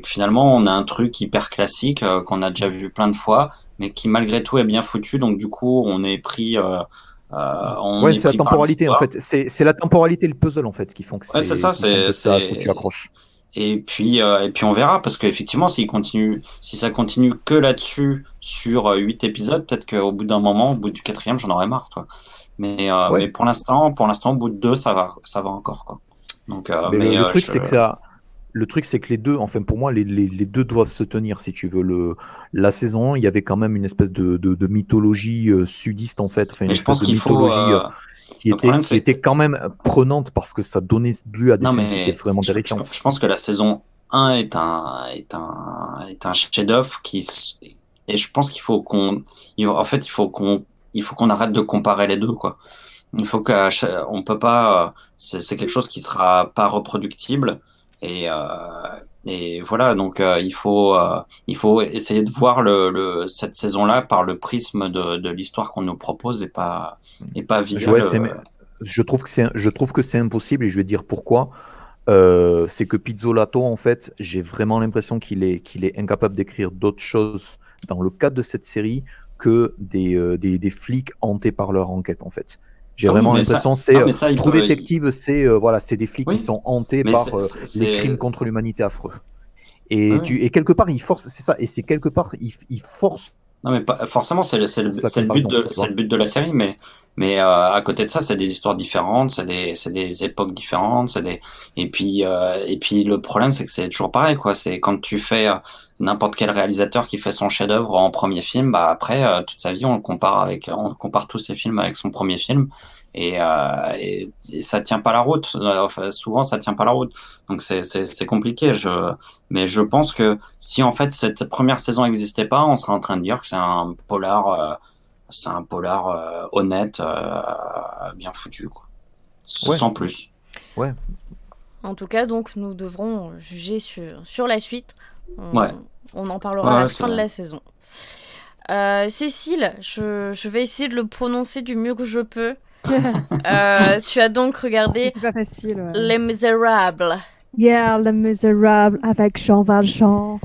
Speaker 3: finalement, on a un truc hyper classique qu'on a déjà vu plein de fois, mais qui malgré tout est bien foutu. Donc du coup, on
Speaker 4: Ouais,
Speaker 3: est
Speaker 4: c'est la
Speaker 3: pris par
Speaker 4: temporalité en
Speaker 3: l'histoire.
Speaker 4: fait. C'est la temporalité et le puzzle en fait
Speaker 3: Ouais, c'est ça,
Speaker 4: qui font que tu accroches.
Speaker 3: et puis on verra, parce qu'effectivement, si ça continue que là-dessus sur 8 épisodes, peut-être qu'au bout d'un moment, au bout du quatrième, j'en aurais marre, toi. Mais
Speaker 4: Ouais.
Speaker 3: pour l'instant, au bout de deux, ça va encore, quoi. Donc,
Speaker 4: Mais le truc c'est que le truc c'est que les deux, enfin pour moi les deux doivent se tenir si tu veux. La saison 1, il y avait quand même une espèce de mythologie sudiste en fait, enfin une
Speaker 3: mais je
Speaker 4: espèce
Speaker 3: pense
Speaker 4: de
Speaker 3: qu'il faut,
Speaker 4: mythologie
Speaker 3: le problème,
Speaker 4: qui
Speaker 3: c'est,
Speaker 4: était quand même prenante parce que ça donnait lieu à des
Speaker 3: non,
Speaker 4: scènes qui étaient
Speaker 3: mais
Speaker 4: vraiment terrifiantes.
Speaker 3: je pense que la saison 1 est un chef-d'œuvre et je pense en fait, il faut qu'on arrête de comparer les deux, quoi. Il faut on peut pas, c'est quelque chose qui sera pas reproductible et voilà, donc il faut essayer de voir cette saison-là par le prisme de l'histoire qu'on nous propose, et pas via
Speaker 4: Ouais, je trouve que c'est impossible et je vais dire pourquoi. C'est que Pizzolato, en fait, j'ai vraiment l'impression qu'il est incapable d'écrire d'autres choses dans le cadre de cette série que des flics hantés par leur enquête, en fait. J'ai
Speaker 3: Ah oui,
Speaker 4: vraiment
Speaker 3: mais
Speaker 4: l'impression,
Speaker 3: non, mais ça,
Speaker 4: True Detective, voilà, c'est des flics qui
Speaker 3: oui,
Speaker 4: sont hantés
Speaker 3: mais
Speaker 4: par les crimes contre l'humanité affreux. Et,
Speaker 3: oui.
Speaker 4: et quelque part, il force, c'est ça, et c'est quelque part, il force
Speaker 3: Non, mais pas, forcément,
Speaker 4: sa comparaison, tu
Speaker 3: c'est
Speaker 4: vois.
Speaker 3: le but de la série, mais à côté de ça, c'est des histoires différentes, c'est des époques différentes, et puis le problème, c'est que c'est toujours pareil, quoi. C'est quand tu fais n'importe quel réalisateur qui fait son chef-d'œuvre en premier film, bah après, toute sa vie, on compare tous ses films avec son premier film, et ça tient pas la route. Enfin, souvent, ça tient pas la route. Donc c'est compliqué. Mais je pense que si en fait cette première saison n'existait pas, on serait en train de dire que c'est un polar honnête, bien foutu, quoi.
Speaker 4: Ouais.
Speaker 3: Sans plus.
Speaker 1: En tout cas, donc, nous devrons juger sur la suite.
Speaker 3: Ouais.
Speaker 1: On en parlera à la
Speaker 3: Ouais,
Speaker 1: fin de la saison. Cécile, je vais essayer de le prononcer du mieux que je peux. Tu as donc regardé
Speaker 2: C'est pas facile. Ouais.
Speaker 1: Les Misérables.
Speaker 2: Yeah, Les Misérables avec Jean Valjean.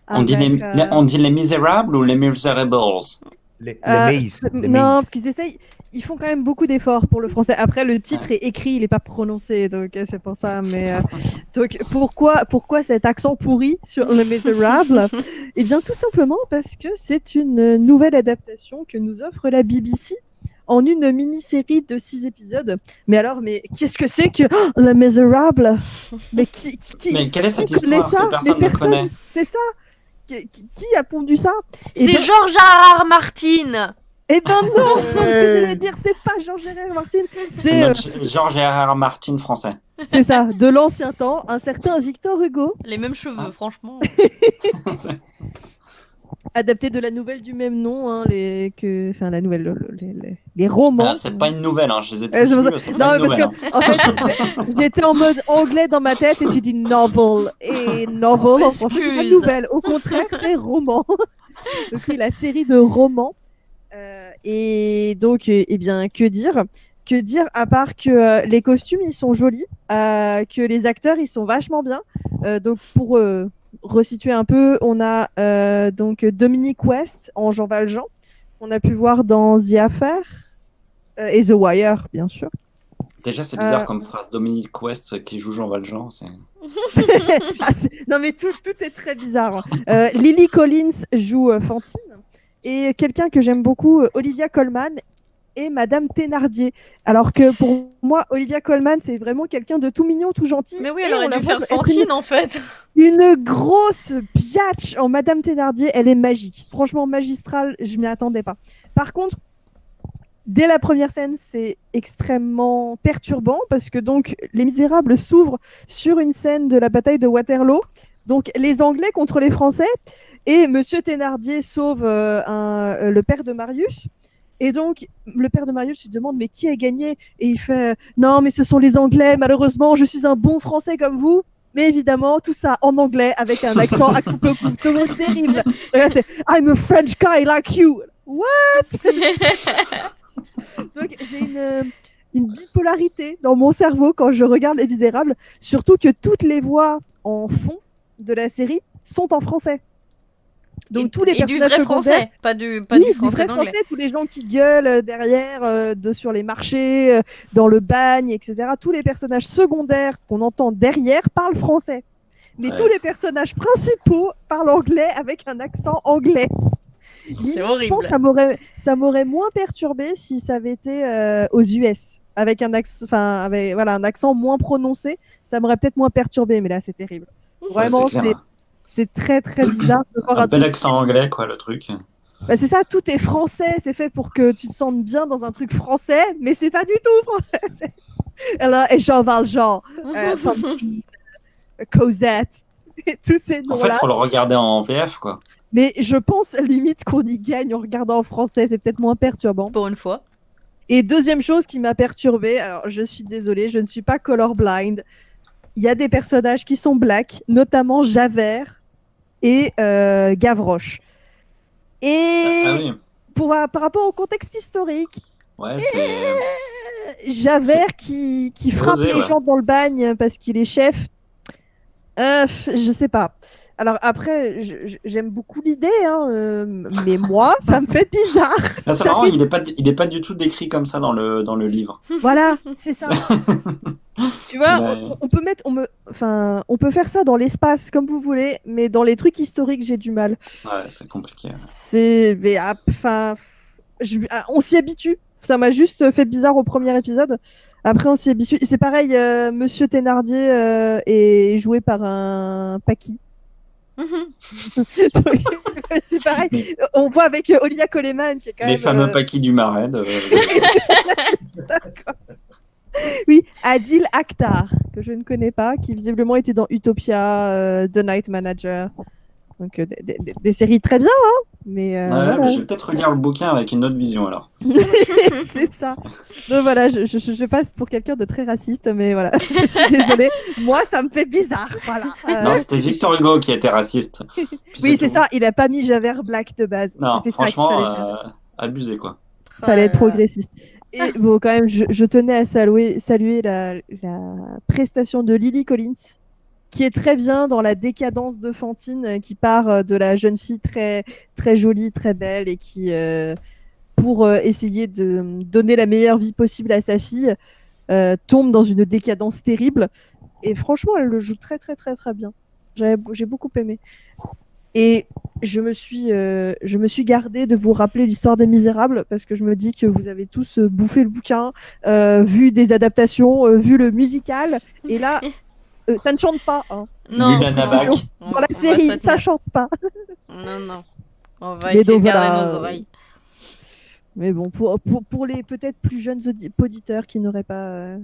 Speaker 3: On dit les Misérables ou les Miserables?
Speaker 4: Les Maze.
Speaker 2: Non, parce qu'ils essayent. Ils font quand même beaucoup d'efforts pour le français. Après, le titre est écrit, il n'est pas prononcé, donc c'est pour ça. Mais donc pourquoi cet accent pourri sur Les Misérables? Eh bien, tout simplement parce que c'est une nouvelle adaptation que nous offre la BBC en une mini-série de 6 épisodes. Mais qu'est-ce que c'est que Les Misérables? Mais
Speaker 3: Mais quelle est cette
Speaker 2: qui connaît
Speaker 3: histoire
Speaker 2: ça?
Speaker 3: que personne
Speaker 2: Mais
Speaker 3: ne connaît?
Speaker 2: C'est ça. Qui a pondu ça? Eh
Speaker 1: C'est
Speaker 2: ben-
Speaker 1: George R.R. Martin.
Speaker 2: Eh ben non, ce que je voulais dire, c'est pas Georges-R.R. Martin,
Speaker 3: C'est notre George R.R. Martin français.
Speaker 2: c'est ça, de l'ancien temps, un certain Victor Hugo,
Speaker 1: Les mêmes cheveux, franchement.
Speaker 2: adapté de la nouvelle du même nom, hein, la nouvelle, les romans.
Speaker 3: C'est pas une nouvelle, hein. Je les ai
Speaker 2: C'est
Speaker 3: tous
Speaker 2: pour
Speaker 3: lus,
Speaker 2: ça.
Speaker 3: c'est pas
Speaker 2: Non,
Speaker 3: une
Speaker 2: parce
Speaker 3: nouvelle.
Speaker 2: que en fait, j'étais en mode anglais dans ma tête et tu dis novel et novel en français c'est pas
Speaker 1: Excuse.
Speaker 2: nouvelle, au contraire c'est roman. Donc oui, la série de romans. Et donc, eh bien, que dire à part que les costumes ils sont jolis, que les acteurs ils sont vachement bien. Donc pour resituer un peu, on a donc Dominic West en Jean Valjean, on a pu voir dans The Affair et The Wire bien sûr.
Speaker 3: Déjà, c'est bizarre comme phrase. Dominic West qui joue Jean Valjean.
Speaker 2: Non mais tout est très bizarre. Lily Collins joue Fantine et quelqu'un que j'aime beaucoup, Olivia Colman et Madame Thénardier. Alors que pour moi, Olivia Colman, c'est vraiment quelqu'un de tout mignon, tout gentil.
Speaker 1: Mais oui,
Speaker 2: Et
Speaker 1: elle aurait
Speaker 2: on la
Speaker 1: dû
Speaker 2: voit
Speaker 1: faire
Speaker 2: être
Speaker 1: Fantine, en fait.
Speaker 2: une grosse biatch en Madame Thénardier. Elle est magique. Franchement, magistrale, je m'y attendais pas. Par contre, dès la première scène, c'est extrêmement perturbant parce que donc Les Misérables s'ouvrent sur une scène de la bataille de Waterloo. Donc les Anglais contre les Français et Monsieur Thénardier sauve le père de Marius. Et donc le père de Marius se demande mais qui a gagné? Et il fait non mais ce sont les Anglais. Malheureusement, je suis un bon Français comme vous. Mais évidemment, tout ça en anglais avec un accent à couper au couteau terrible. Et là, c'est I'm a French guy like you. What? Donc j'ai une bipolarité dans mon cerveau quand je regarde Les Misérables, surtout que toutes les voix en fond de la série sont en français. Donc tous les
Speaker 1: et du
Speaker 2: personnages
Speaker 1: vrai
Speaker 2: secondaires,
Speaker 1: français, pas du
Speaker 2: oui,
Speaker 1: français
Speaker 2: vrai
Speaker 1: d'anglais.
Speaker 2: français, tous les gens qui gueulent derrière, sur les marchés, dans le bagne, etc. Tous les personnages secondaires qu'on entend derrière parlent français. Mais
Speaker 3: Ouais.
Speaker 2: tous les personnages principaux parlent anglais avec un accent anglais. Limite, je
Speaker 1: horrible.
Speaker 2: pense que ça m'aurait moins perturbé si ça avait été aux US avec un accent moins prononcé. Ça m'aurait peut-être moins perturbé, mais là c'est terrible. Vraiment,
Speaker 3: c'est clair.
Speaker 2: c'est très très bizarre de voir
Speaker 3: Un
Speaker 2: un
Speaker 3: bel
Speaker 2: truc.
Speaker 3: accent anglais, quoi, le truc.
Speaker 2: Bah, c'est ça, tout est français, c'est fait pour que tu te sentes bien dans un truc français, mais c'est pas du tout français. Et Jean Valjean, Fantine, Cosette, et tous ces
Speaker 3: En fait,
Speaker 2: noms-là.
Speaker 3: faut le regarder en VF, quoi.
Speaker 2: Mais je pense limite qu'on y gagne en regardant en français, c'est peut-être moins perturbant.
Speaker 1: Pour une fois.
Speaker 2: Et deuxième chose qui m'a perturbée, alors je suis désolée, je ne suis pas colorblind. Il y a des personnages qui sont black, notamment Javert et Gavroche. Et
Speaker 3: Ah oui.
Speaker 2: par rapport au contexte historique,
Speaker 3: Ouais, c'est.
Speaker 2: Javert qui
Speaker 3: c'est
Speaker 2: frappe
Speaker 3: osé,
Speaker 2: les
Speaker 3: ouais.
Speaker 2: gens dans le bagne parce qu'il est chef, je sais pas. Alors après, j'aime beaucoup l'idée, hein, mais moi, ça me fait bizarre.
Speaker 3: Là, c'est marrant, il est pas du tout décrit comme ça dans le livre.
Speaker 2: Voilà, c'est ça. Tu vois,
Speaker 3: Ouais.
Speaker 2: on peut faire ça dans l'espace comme vous voulez, mais dans les trucs historiques, j'ai du mal.
Speaker 3: Ouais, c'est compliqué.
Speaker 2: On s'y habitue. Ça m'a juste fait bizarre au premier épisode. Après, on s'y habitue. Et c'est pareil, Monsieur Thénardier est joué par un Paki. C'est pareil. On voit avec Olivia Colman qui est quand
Speaker 3: Les
Speaker 2: même.
Speaker 3: fameux paquis du Marais.
Speaker 2: Oui, Adil Akhtar, que je ne connais pas, qui visiblement était dans Utopia, The Night Manager. Donc des séries très bien, hein, mais
Speaker 3: Ouais,
Speaker 2: voilà.
Speaker 3: mais je vais peut-être relire le bouquin avec une autre vision alors.
Speaker 2: C'est ça. Donc voilà, je passe pour quelqu'un de très raciste, mais voilà, je suis désolée. Moi, ça me fait bizarre, voilà.
Speaker 3: Non, c'était Victor Hugo qui était raciste. Puis
Speaker 2: Oui, c'est
Speaker 3: tout.
Speaker 2: ça. Il a pas mis Javert Black de base.
Speaker 3: Non,
Speaker 2: C'était ça qu'il
Speaker 3: franchement,
Speaker 2: fallait faire.
Speaker 3: abusé quoi.
Speaker 2: Fallait être
Speaker 1: Oh là là.
Speaker 2: progressiste. Et bon, quand même, je tenais à saluer la prestation de Lily Collins, qui est très bien dans la décadence de Fantine, qui part de la jeune fille très, très jolie, très belle, et qui, pour essayer de donner la meilleure vie possible à sa fille, tombe dans une décadence terrible. Et franchement, elle le joue très, très, très, très bien. J'ai beaucoup aimé. Et je me suis gardée de vous rappeler l'histoire des Misérables parce que je me dis que vous avez tous bouffé le bouquin, vu des adaptations, vu le musical. Et là, ça ne chante pas. Hein.
Speaker 1: Non,
Speaker 3: Vu la Navac.
Speaker 1: on-
Speaker 2: Dans la
Speaker 1: on va
Speaker 2: série,
Speaker 1: se
Speaker 2: ça
Speaker 1: tenir.
Speaker 2: chante pas.
Speaker 1: Non, non. On va
Speaker 2: Mais
Speaker 1: essayer
Speaker 2: donc,
Speaker 1: de garder
Speaker 2: voilà,
Speaker 1: nos oreilles.
Speaker 2: Mais bon, pour les peut-être plus jeunes auditeurs qui n'auraient pas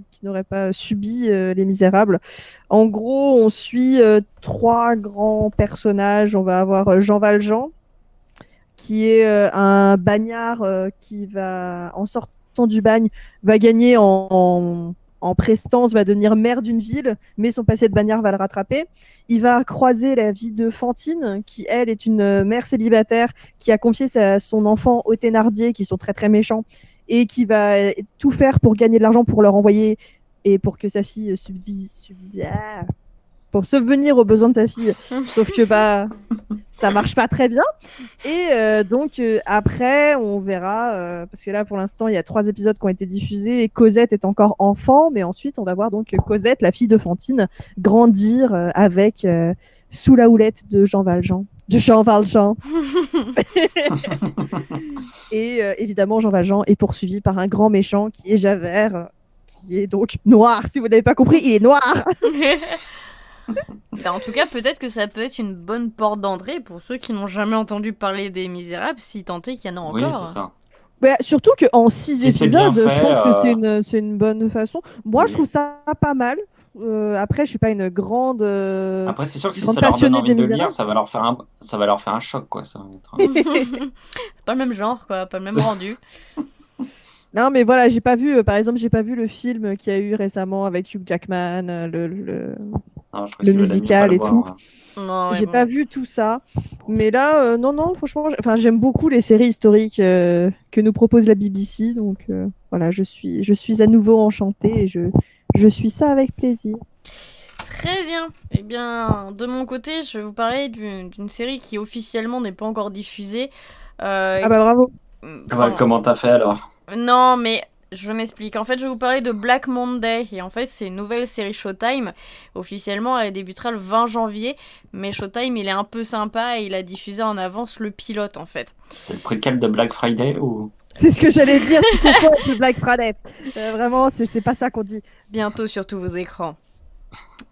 Speaker 2: subi Les Misérables, en gros, on suit trois grands personnages. On va avoir Jean Valjean, qui est un bagnard qui va, en sortant du bagne, va gagner en prestance, va devenir maire d'une ville, mais son passé de bagnard va le rattraper. Il va croiser la vie de Fantine, qui, elle, est une mère célibataire qui a confié son enfant aux Thénardier, qui sont très très méchants, et qui va tout faire pour gagner de l'argent pour leur envoyer et pour que sa fille pour subvenir aux besoins de sa fille. Sauf que ça marche pas très bien. Et donc après, on verra, parce que là pour l'instant il y a 3 épisodes qui ont été diffusés et Cosette est encore enfant, mais ensuite on va voir donc Cosette, la fille de Fantine, grandir avec sous la houlette de Jean Valjean. De Jean Valjean. Et évidemment Jean Valjean est poursuivi par un grand méchant qui est Javert, qui est donc noir. Si vous n'avez pas compris, il est noir.
Speaker 1: En tout cas, peut-être que ça peut être une bonne porte d'entrée pour ceux qui n'ont jamais entendu parler des Misérables, si tant est qu'il y en a encore.
Speaker 3: Oui, c'est ça.
Speaker 2: Bah, surtout qu'en 6
Speaker 3: Si c'est bien
Speaker 2: épisodes, je
Speaker 3: fait,
Speaker 2: pense que c'est une bonne façon. Moi,
Speaker 3: oui.
Speaker 2: je trouve ça pas mal. Après, je suis pas une grande,
Speaker 3: Après, c'est sûr que si
Speaker 2: grande
Speaker 3: ça leur donne
Speaker 2: passionnée
Speaker 3: envie
Speaker 2: des
Speaker 3: de le
Speaker 2: Misérables.
Speaker 3: lire, ça va leur faire un choc, quoi. Ça va être...
Speaker 1: C'est pas le même genre, quoi, pas le même rendu.
Speaker 2: Non, mais voilà, j'ai pas vu, par exemple, j'ai pas vu le film qu'il y a eu récemment avec Hugh Jackman,
Speaker 3: Non, je crois
Speaker 2: le
Speaker 3: qu'il veut la nuit
Speaker 2: musical
Speaker 3: pas le
Speaker 2: et
Speaker 3: voir,
Speaker 2: tout.
Speaker 3: hein.
Speaker 1: Non, ouais,
Speaker 2: J'ai
Speaker 1: bon.
Speaker 2: pas vu tout ça. Mais là, non, franchement, j'aime beaucoup les séries historiques que nous propose la BBC. Donc voilà, je suis à nouveau enchantée et je suis ça avec plaisir.
Speaker 1: Très bien. Eh bien, de mon côté, je vais vous parler d'une série qui officiellement n'est pas encore diffusée.
Speaker 2: Ah bah bravo.
Speaker 1: Enfin,
Speaker 3: Comment t'as fait alors?
Speaker 1: non, mais je m'explique. En fait, je vais vous parler de Black Monday. Et en fait, c'est une nouvelle série Showtime. Officiellement, elle débutera le 20 janvier. Mais Showtime, il est un peu sympa et il a diffusé en avance le pilote, en fait.
Speaker 3: C'est le préquel de Black Friday ou...
Speaker 2: C'est ce que j'allais dire, tu confonds avec le Black Friday. Vraiment, c'est pas ça qu'on dit.
Speaker 1: Bientôt sur tous vos écrans.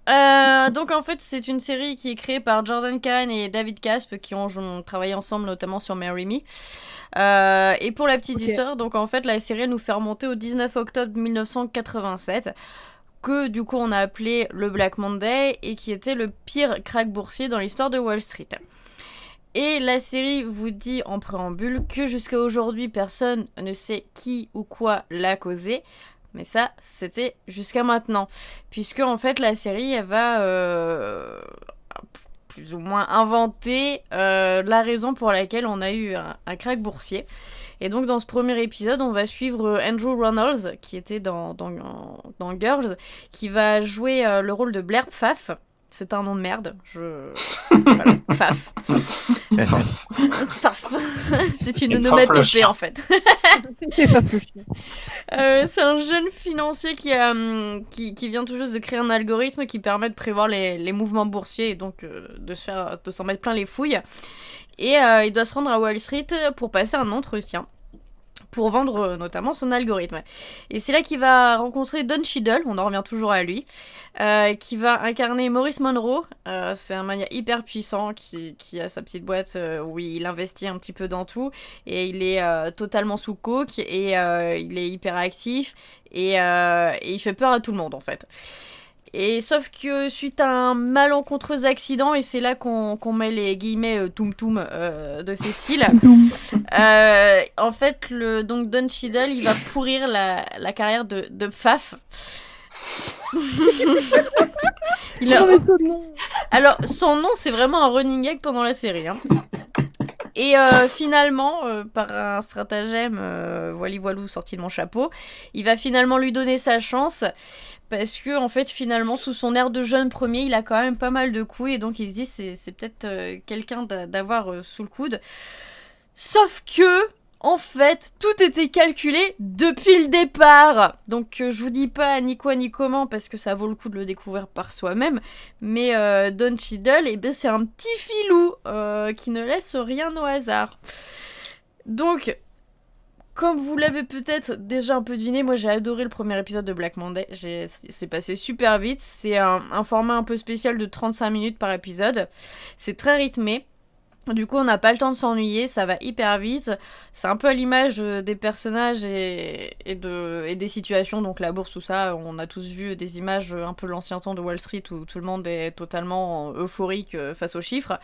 Speaker 1: Donc en fait c'est une série qui est créée par Jordan Kahn et David Caspe qui ont travaillé ensemble notamment sur Marry Me. Et pour la petite histoire, donc en fait la série elle nous fait remonter au 19 octobre 1987 que du coup on a appelé le Black Monday et qui était le pire krach boursier dans l'histoire de Wall Street. Et la série vous dit en préambule que jusqu'à aujourd'hui personne ne sait qui ou quoi l'a causé. Mais ça, c'était jusqu'à maintenant. Puisque, en fait, la série, elle va plus ou moins inventer la raison pour laquelle on a eu un krach boursier. Et donc, dans ce premier épisode, on va suivre Andrew Reynolds, qui était dans Girls, qui va jouer le rôle de Blair Pfaff. C'est un nom de merde. Voilà, Pfaff. Pfaff. C'est une onomatopée, en fait.
Speaker 2: C'est pas plus.
Speaker 1: C'est un jeune financier qui vient tout juste de créer un algorithme qui permet de prévoir les mouvements boursiers et donc de s'en mettre plein les fouilles. Et il doit se rendre à Wall Street pour passer un entretien pour vendre notamment son algorithme. Et c'est là qu'il va rencontrer Don Cheadle, on en revient toujours à lui, qui va incarner Maurice Monroe. C'est un mania hyper puissant qui a sa petite boîte où il investit un petit peu dans tout, et il est totalement sous coke, et il est hyper actif, et il fait peur à tout le monde en fait. Et sauf que suite à un malencontreux accident, et c'est là qu'on met les guillemets toum-toum de Cécile, en fait, donc Don Cheadle, il va pourrir la carrière de Pfaff.
Speaker 2: Non, mais ce nom.
Speaker 1: Alors, son nom, c'est vraiment un running gag pendant la série. Hein. Et finalement, par un stratagème, voilou sorti de mon chapeau, il va finalement lui donner sa chance. Parce que, en fait, finalement, sous son air de jeune premier, il a quand même pas mal de couilles. Et donc, il se dit, c'est peut-être quelqu'un d'avoir sous le coude. Sauf que, en fait, tout était calculé depuis le départ. Donc, je vous dis pas ni quoi ni comment, parce que ça vaut le coup de le découvrir par soi-même. Mais Don Cheadle, eh ben, c'est un petit filou qui ne laisse rien au hasard. Donc... Comme vous l'avez peut-être déjà un peu deviné, moi j'ai adoré le premier épisode de Black Monday. C'est passé super vite. C'est un format un peu spécial de 35 minutes par épisode. C'est très rythmé. Du coup, on n'a pas le temps de s'ennuyer, ça va hyper vite. C'est un peu à l'image des personnages et des situations, donc la bourse, tout ça. On a tous vu des images un peu l'ancien temps de Wall Street où tout le monde est totalement euphorique face aux chiffres.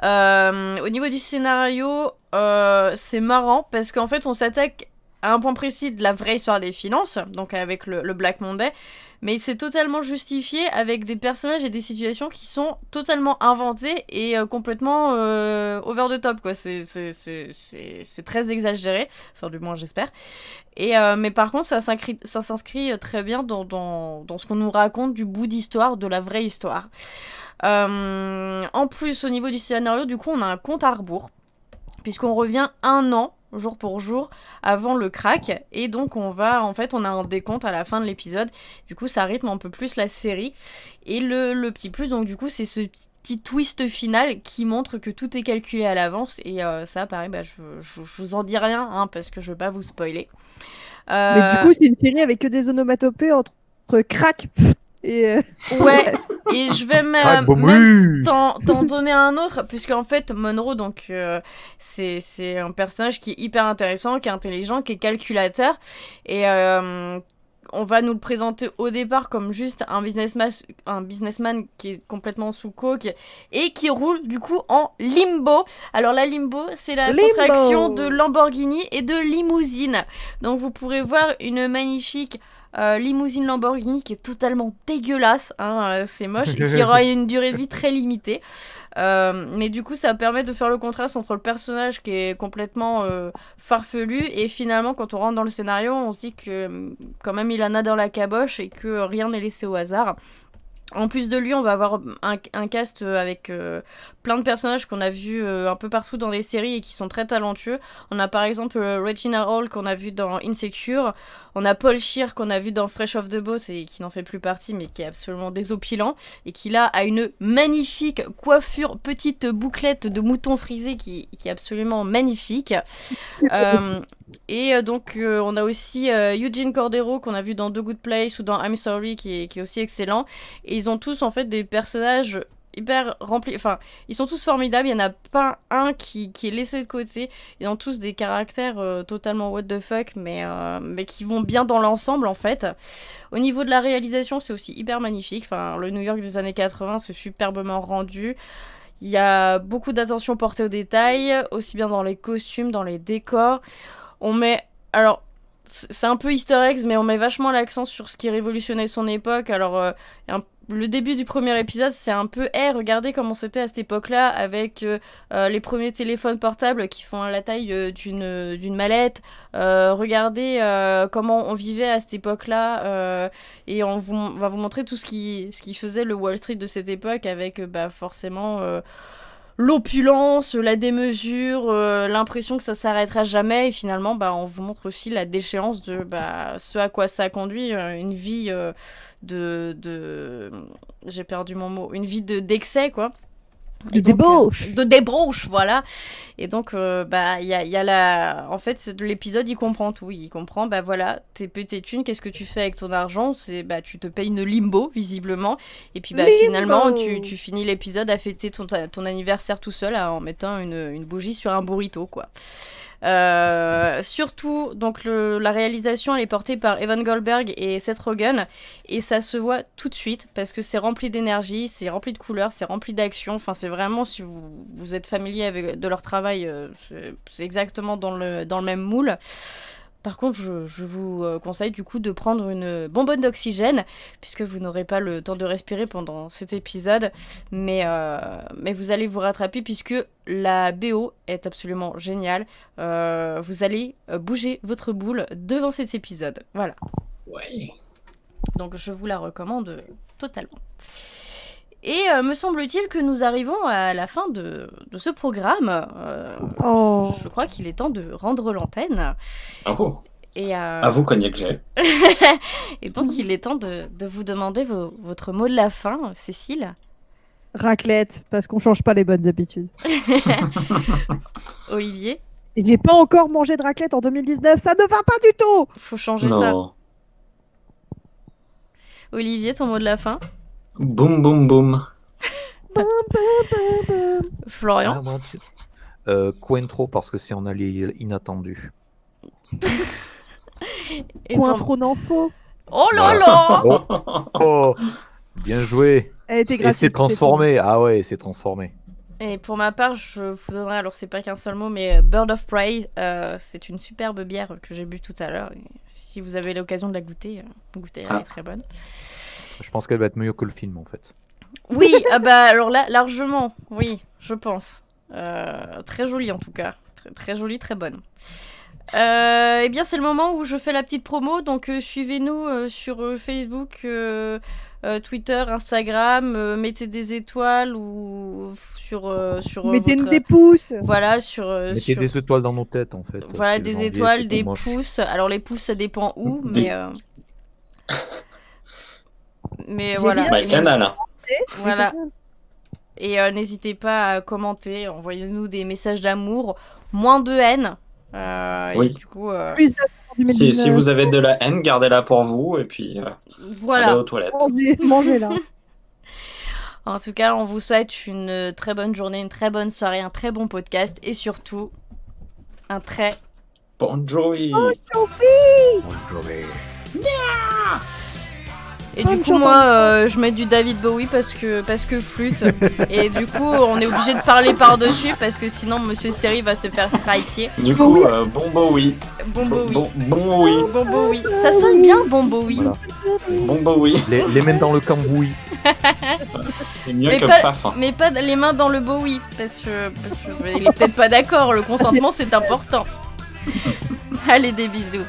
Speaker 1: Au niveau du scénario, c'est marrant parce qu'en fait, on s'attaque à un point précis de la vraie histoire des finances, donc avec le Black Monday, mais c'est totalement justifié avec des personnages et des situations qui sont totalement inventés et complètement over the top, quoi. C'est très exagéré, enfin du moins j'espère. Et mais par contre, ça s'inscrit très bien dans ce qu'on nous raconte du bout d'histoire, de la vraie histoire. En plus, au niveau du scénario, du coup, on a un compte à rebours, puisqu'on revient 1 an, jour pour jour, avant le crack, et donc on a un décompte à la fin de l'épisode. Du coup, ça rythme un peu plus la série. Et le petit plus, donc du coup, c'est ce petit twist final qui montre que tout est calculé à l'avance, et ça, pareil, je vous en dis rien, hein, parce que je veux pas vous spoiler.
Speaker 2: Mais du coup, c'est une série avec que des onomatopées entre crack et...
Speaker 1: Ouais, et je vais même t'en donner un autre, puisque en fait, Monroe, donc, c'est un personnage qui est hyper intéressant, qui est intelligent, qui est calculateur, et on va nous le présenter au départ comme juste un businessman qui est complètement sous coke et qui roule du coup en limbo. Alors la limbo, c'est la contraction de Lamborghini et de limousine. Donc vous pourrez voir une magnifique limousine Lamborghini qui est totalement dégueulasse, hein, c'est moche, et qui aura une durée de vie très limitée. Mais du coup, ça permet de faire le contraste entre le personnage qui est complètement farfelu et finalement, quand on rentre dans le scénario, on se dit que quand même il en a dans la caboche et que rien n'est laissé au hasard. En plus de lui, on va avoir un cast avec plein de personnages qu'on a vus un peu partout dans les séries et qui sont très talentueux. On a par exemple Regina Hall qu'on a vu dans Insecure. On a Paul Scheer qu'on a vu dans Fresh Off the Boat et qui n'en fait plus partie mais qui est absolument désopilant. Et qui là a une magnifique coiffure, petite bouclette de mouton frisé qui est absolument magnifique. Et donc on a aussi Eugene Cordero qu'on a vu dans The Good Place ou dans I'm Sorry qui est aussi excellent. Et ils ont tous en fait des personnages hyper remplis, enfin ils sont tous formidables, il n'y en a pas un qui est laissé de côté. Ils ont tous des caractères totalement what the fuck mais qui vont bien dans l'ensemble en fait. Au niveau de la réalisation, c'est aussi hyper magnifique, enfin le New York des années 80 c'est superbement rendu. Il y a beaucoup d'attention portée aux détails, aussi bien dans les costumes, dans les décors. On met... Alors, c'est un peu easter eggs, mais on met vachement l'accent sur ce qui révolutionnait son époque. Alors, le début du premier épisode, c'est un peu... regardez comment c'était à cette époque-là, avec les premiers téléphones portables qui font la taille d'une mallette. Regardez comment on vivait à cette époque-là. Et on va vous montrer tout ce qui faisait le Wall Street de cette époque, avec forcément... l'opulence, la démesure, l'impression que ça s'arrêtera jamais, et finalement on vous montre aussi la déchéance de ce à quoi ça a conduit, une vie j'ai perdu mon mot, une vie d'excès quoi.
Speaker 2: De débauche.
Speaker 1: De débauche, voilà. Et donc, y a la... En fait, l'épisode, il comprend tout. Il comprend, voilà, tes petites thunes, qu'est-ce que tu fais avec ton argent ? C'est, tu te payes une limbo, visiblement. Et puis, finalement, tu finis l'épisode à fêter ton anniversaire tout seul en mettant une bougie sur un burrito, quoi. Surtout, donc la réalisation elle est portée par Evan Goldberg et Seth Rogen et ça se voit tout de suite parce que c'est rempli d'énergie, c'est rempli de couleurs, c'est rempli d'action. Enfin, c'est vraiment, si vous êtes familier avec de leur travail, c'est exactement dans le même moule. Par contre, je vous conseille du coup de prendre une bonbonne d'oxygène, puisque vous n'aurez pas le temps de respirer pendant cet épisode, mais vous allez vous rattraper puisque la BO est absolument géniale. Vous allez bouger votre boule devant cet épisode. Voilà.
Speaker 3: Ouais.
Speaker 1: Donc je vous la recommande totalement. Et me semble-t-il que nous arrivons à la fin de ce programme. Je crois qu'il est temps de rendre l'antenne.
Speaker 3: Bravo.
Speaker 1: Et
Speaker 3: À vous, Cognac G.
Speaker 1: et donc il est temps de vous demander votre mot de la fin, Cécile.
Speaker 2: Raclette, parce qu'on change pas les bonnes habitudes.
Speaker 1: Olivier,
Speaker 2: Et j'ai pas encore mangé de raclette en 2019, ça ne va pas du tout.
Speaker 1: faut changer ça.
Speaker 3: Non.
Speaker 1: Olivier, ton mot de la fin.
Speaker 3: Boum, boum, boum.
Speaker 1: Florian.
Speaker 4: Ah, moi, Cointreau parce que c'est en allié inattendu.
Speaker 1: Et
Speaker 2: Point
Speaker 1: pour-
Speaker 2: trop d'infos.
Speaker 1: Oh là là.
Speaker 4: Oh, bien joué.
Speaker 2: Elle était
Speaker 4: Et
Speaker 2: gratuite.
Speaker 4: c'est transformé. Ah ouais, c'est transformé.
Speaker 1: Et pour ma part, je vous donnerai, alors c'est pas qu'un seul mot, mais Bird of Prey, c'est une superbe bière que j'ai bu tout à l'heure. Et si vous avez l'occasion de la goûter, goûtez, elle est très bonne.
Speaker 4: Je pense qu'elle va être mieux que le film en fait.
Speaker 1: Oui, ah bah alors là, largement, oui, je pense. Très jolie en tout cas. Très jolie, très bonne. Eh bien, c'est le moment où je fais la petite promo. Donc, suivez-nous sur Facebook, Twitter, Instagram. Mettez des étoiles ou sur
Speaker 2: Mettez
Speaker 1: votre...
Speaker 2: des pouces.
Speaker 1: Voilà, sur...
Speaker 4: Mettez
Speaker 1: sur...
Speaker 4: des étoiles dans nos têtes en fait.
Speaker 1: Voilà,
Speaker 4: C'est
Speaker 1: des
Speaker 4: janvier,
Speaker 1: étoiles,
Speaker 4: c'est pas
Speaker 1: des
Speaker 4: moche.
Speaker 1: pouces. Alors, les pouces, ça dépend où,
Speaker 3: Des-
Speaker 1: mais
Speaker 2: J'ai
Speaker 1: voilà.
Speaker 2: rien
Speaker 3: Bah,
Speaker 1: Et
Speaker 3: canal.
Speaker 1: voilà. Et n'hésitez pas à commenter, envoyez-nous des messages d'amour, moins de haine.
Speaker 3: Oui.
Speaker 1: Et du coup,
Speaker 2: Plus d'attente en
Speaker 3: Si
Speaker 2: 2019.
Speaker 3: vous avez de la haine, gardez-la pour vous et puis allez
Speaker 1: voilà.
Speaker 3: aux toilettes.
Speaker 2: Mangez là.
Speaker 1: En tout cas, on vous souhaite une très bonne journée, une très bonne soirée, un très bon podcast et surtout un très...
Speaker 3: Bon Joey.
Speaker 4: Bonne journée.
Speaker 1: Et
Speaker 2: Bonne
Speaker 1: du coup,
Speaker 2: journée.
Speaker 1: moi, je mets du David Bowie parce que flûte. Et du coup, on est obligé de parler par-dessus parce que sinon, Monsieur Seri va se faire striker.
Speaker 3: Du coup, bon Bowie.
Speaker 1: Bon Bowie.
Speaker 3: Bon oui.
Speaker 1: Bon Bowie. Ça sonne bien, bon Bowie.
Speaker 4: Voilà.
Speaker 3: Bon Bowie.
Speaker 4: Les mains dans le cambouis.
Speaker 3: C'est mieux
Speaker 1: Mais
Speaker 3: que
Speaker 1: pas-
Speaker 3: Paf. hein.
Speaker 1: Mais pas les mains dans le Bowie, parce que il est peut-être pas d'accord, le consentement c'est important. Allez, des bisous.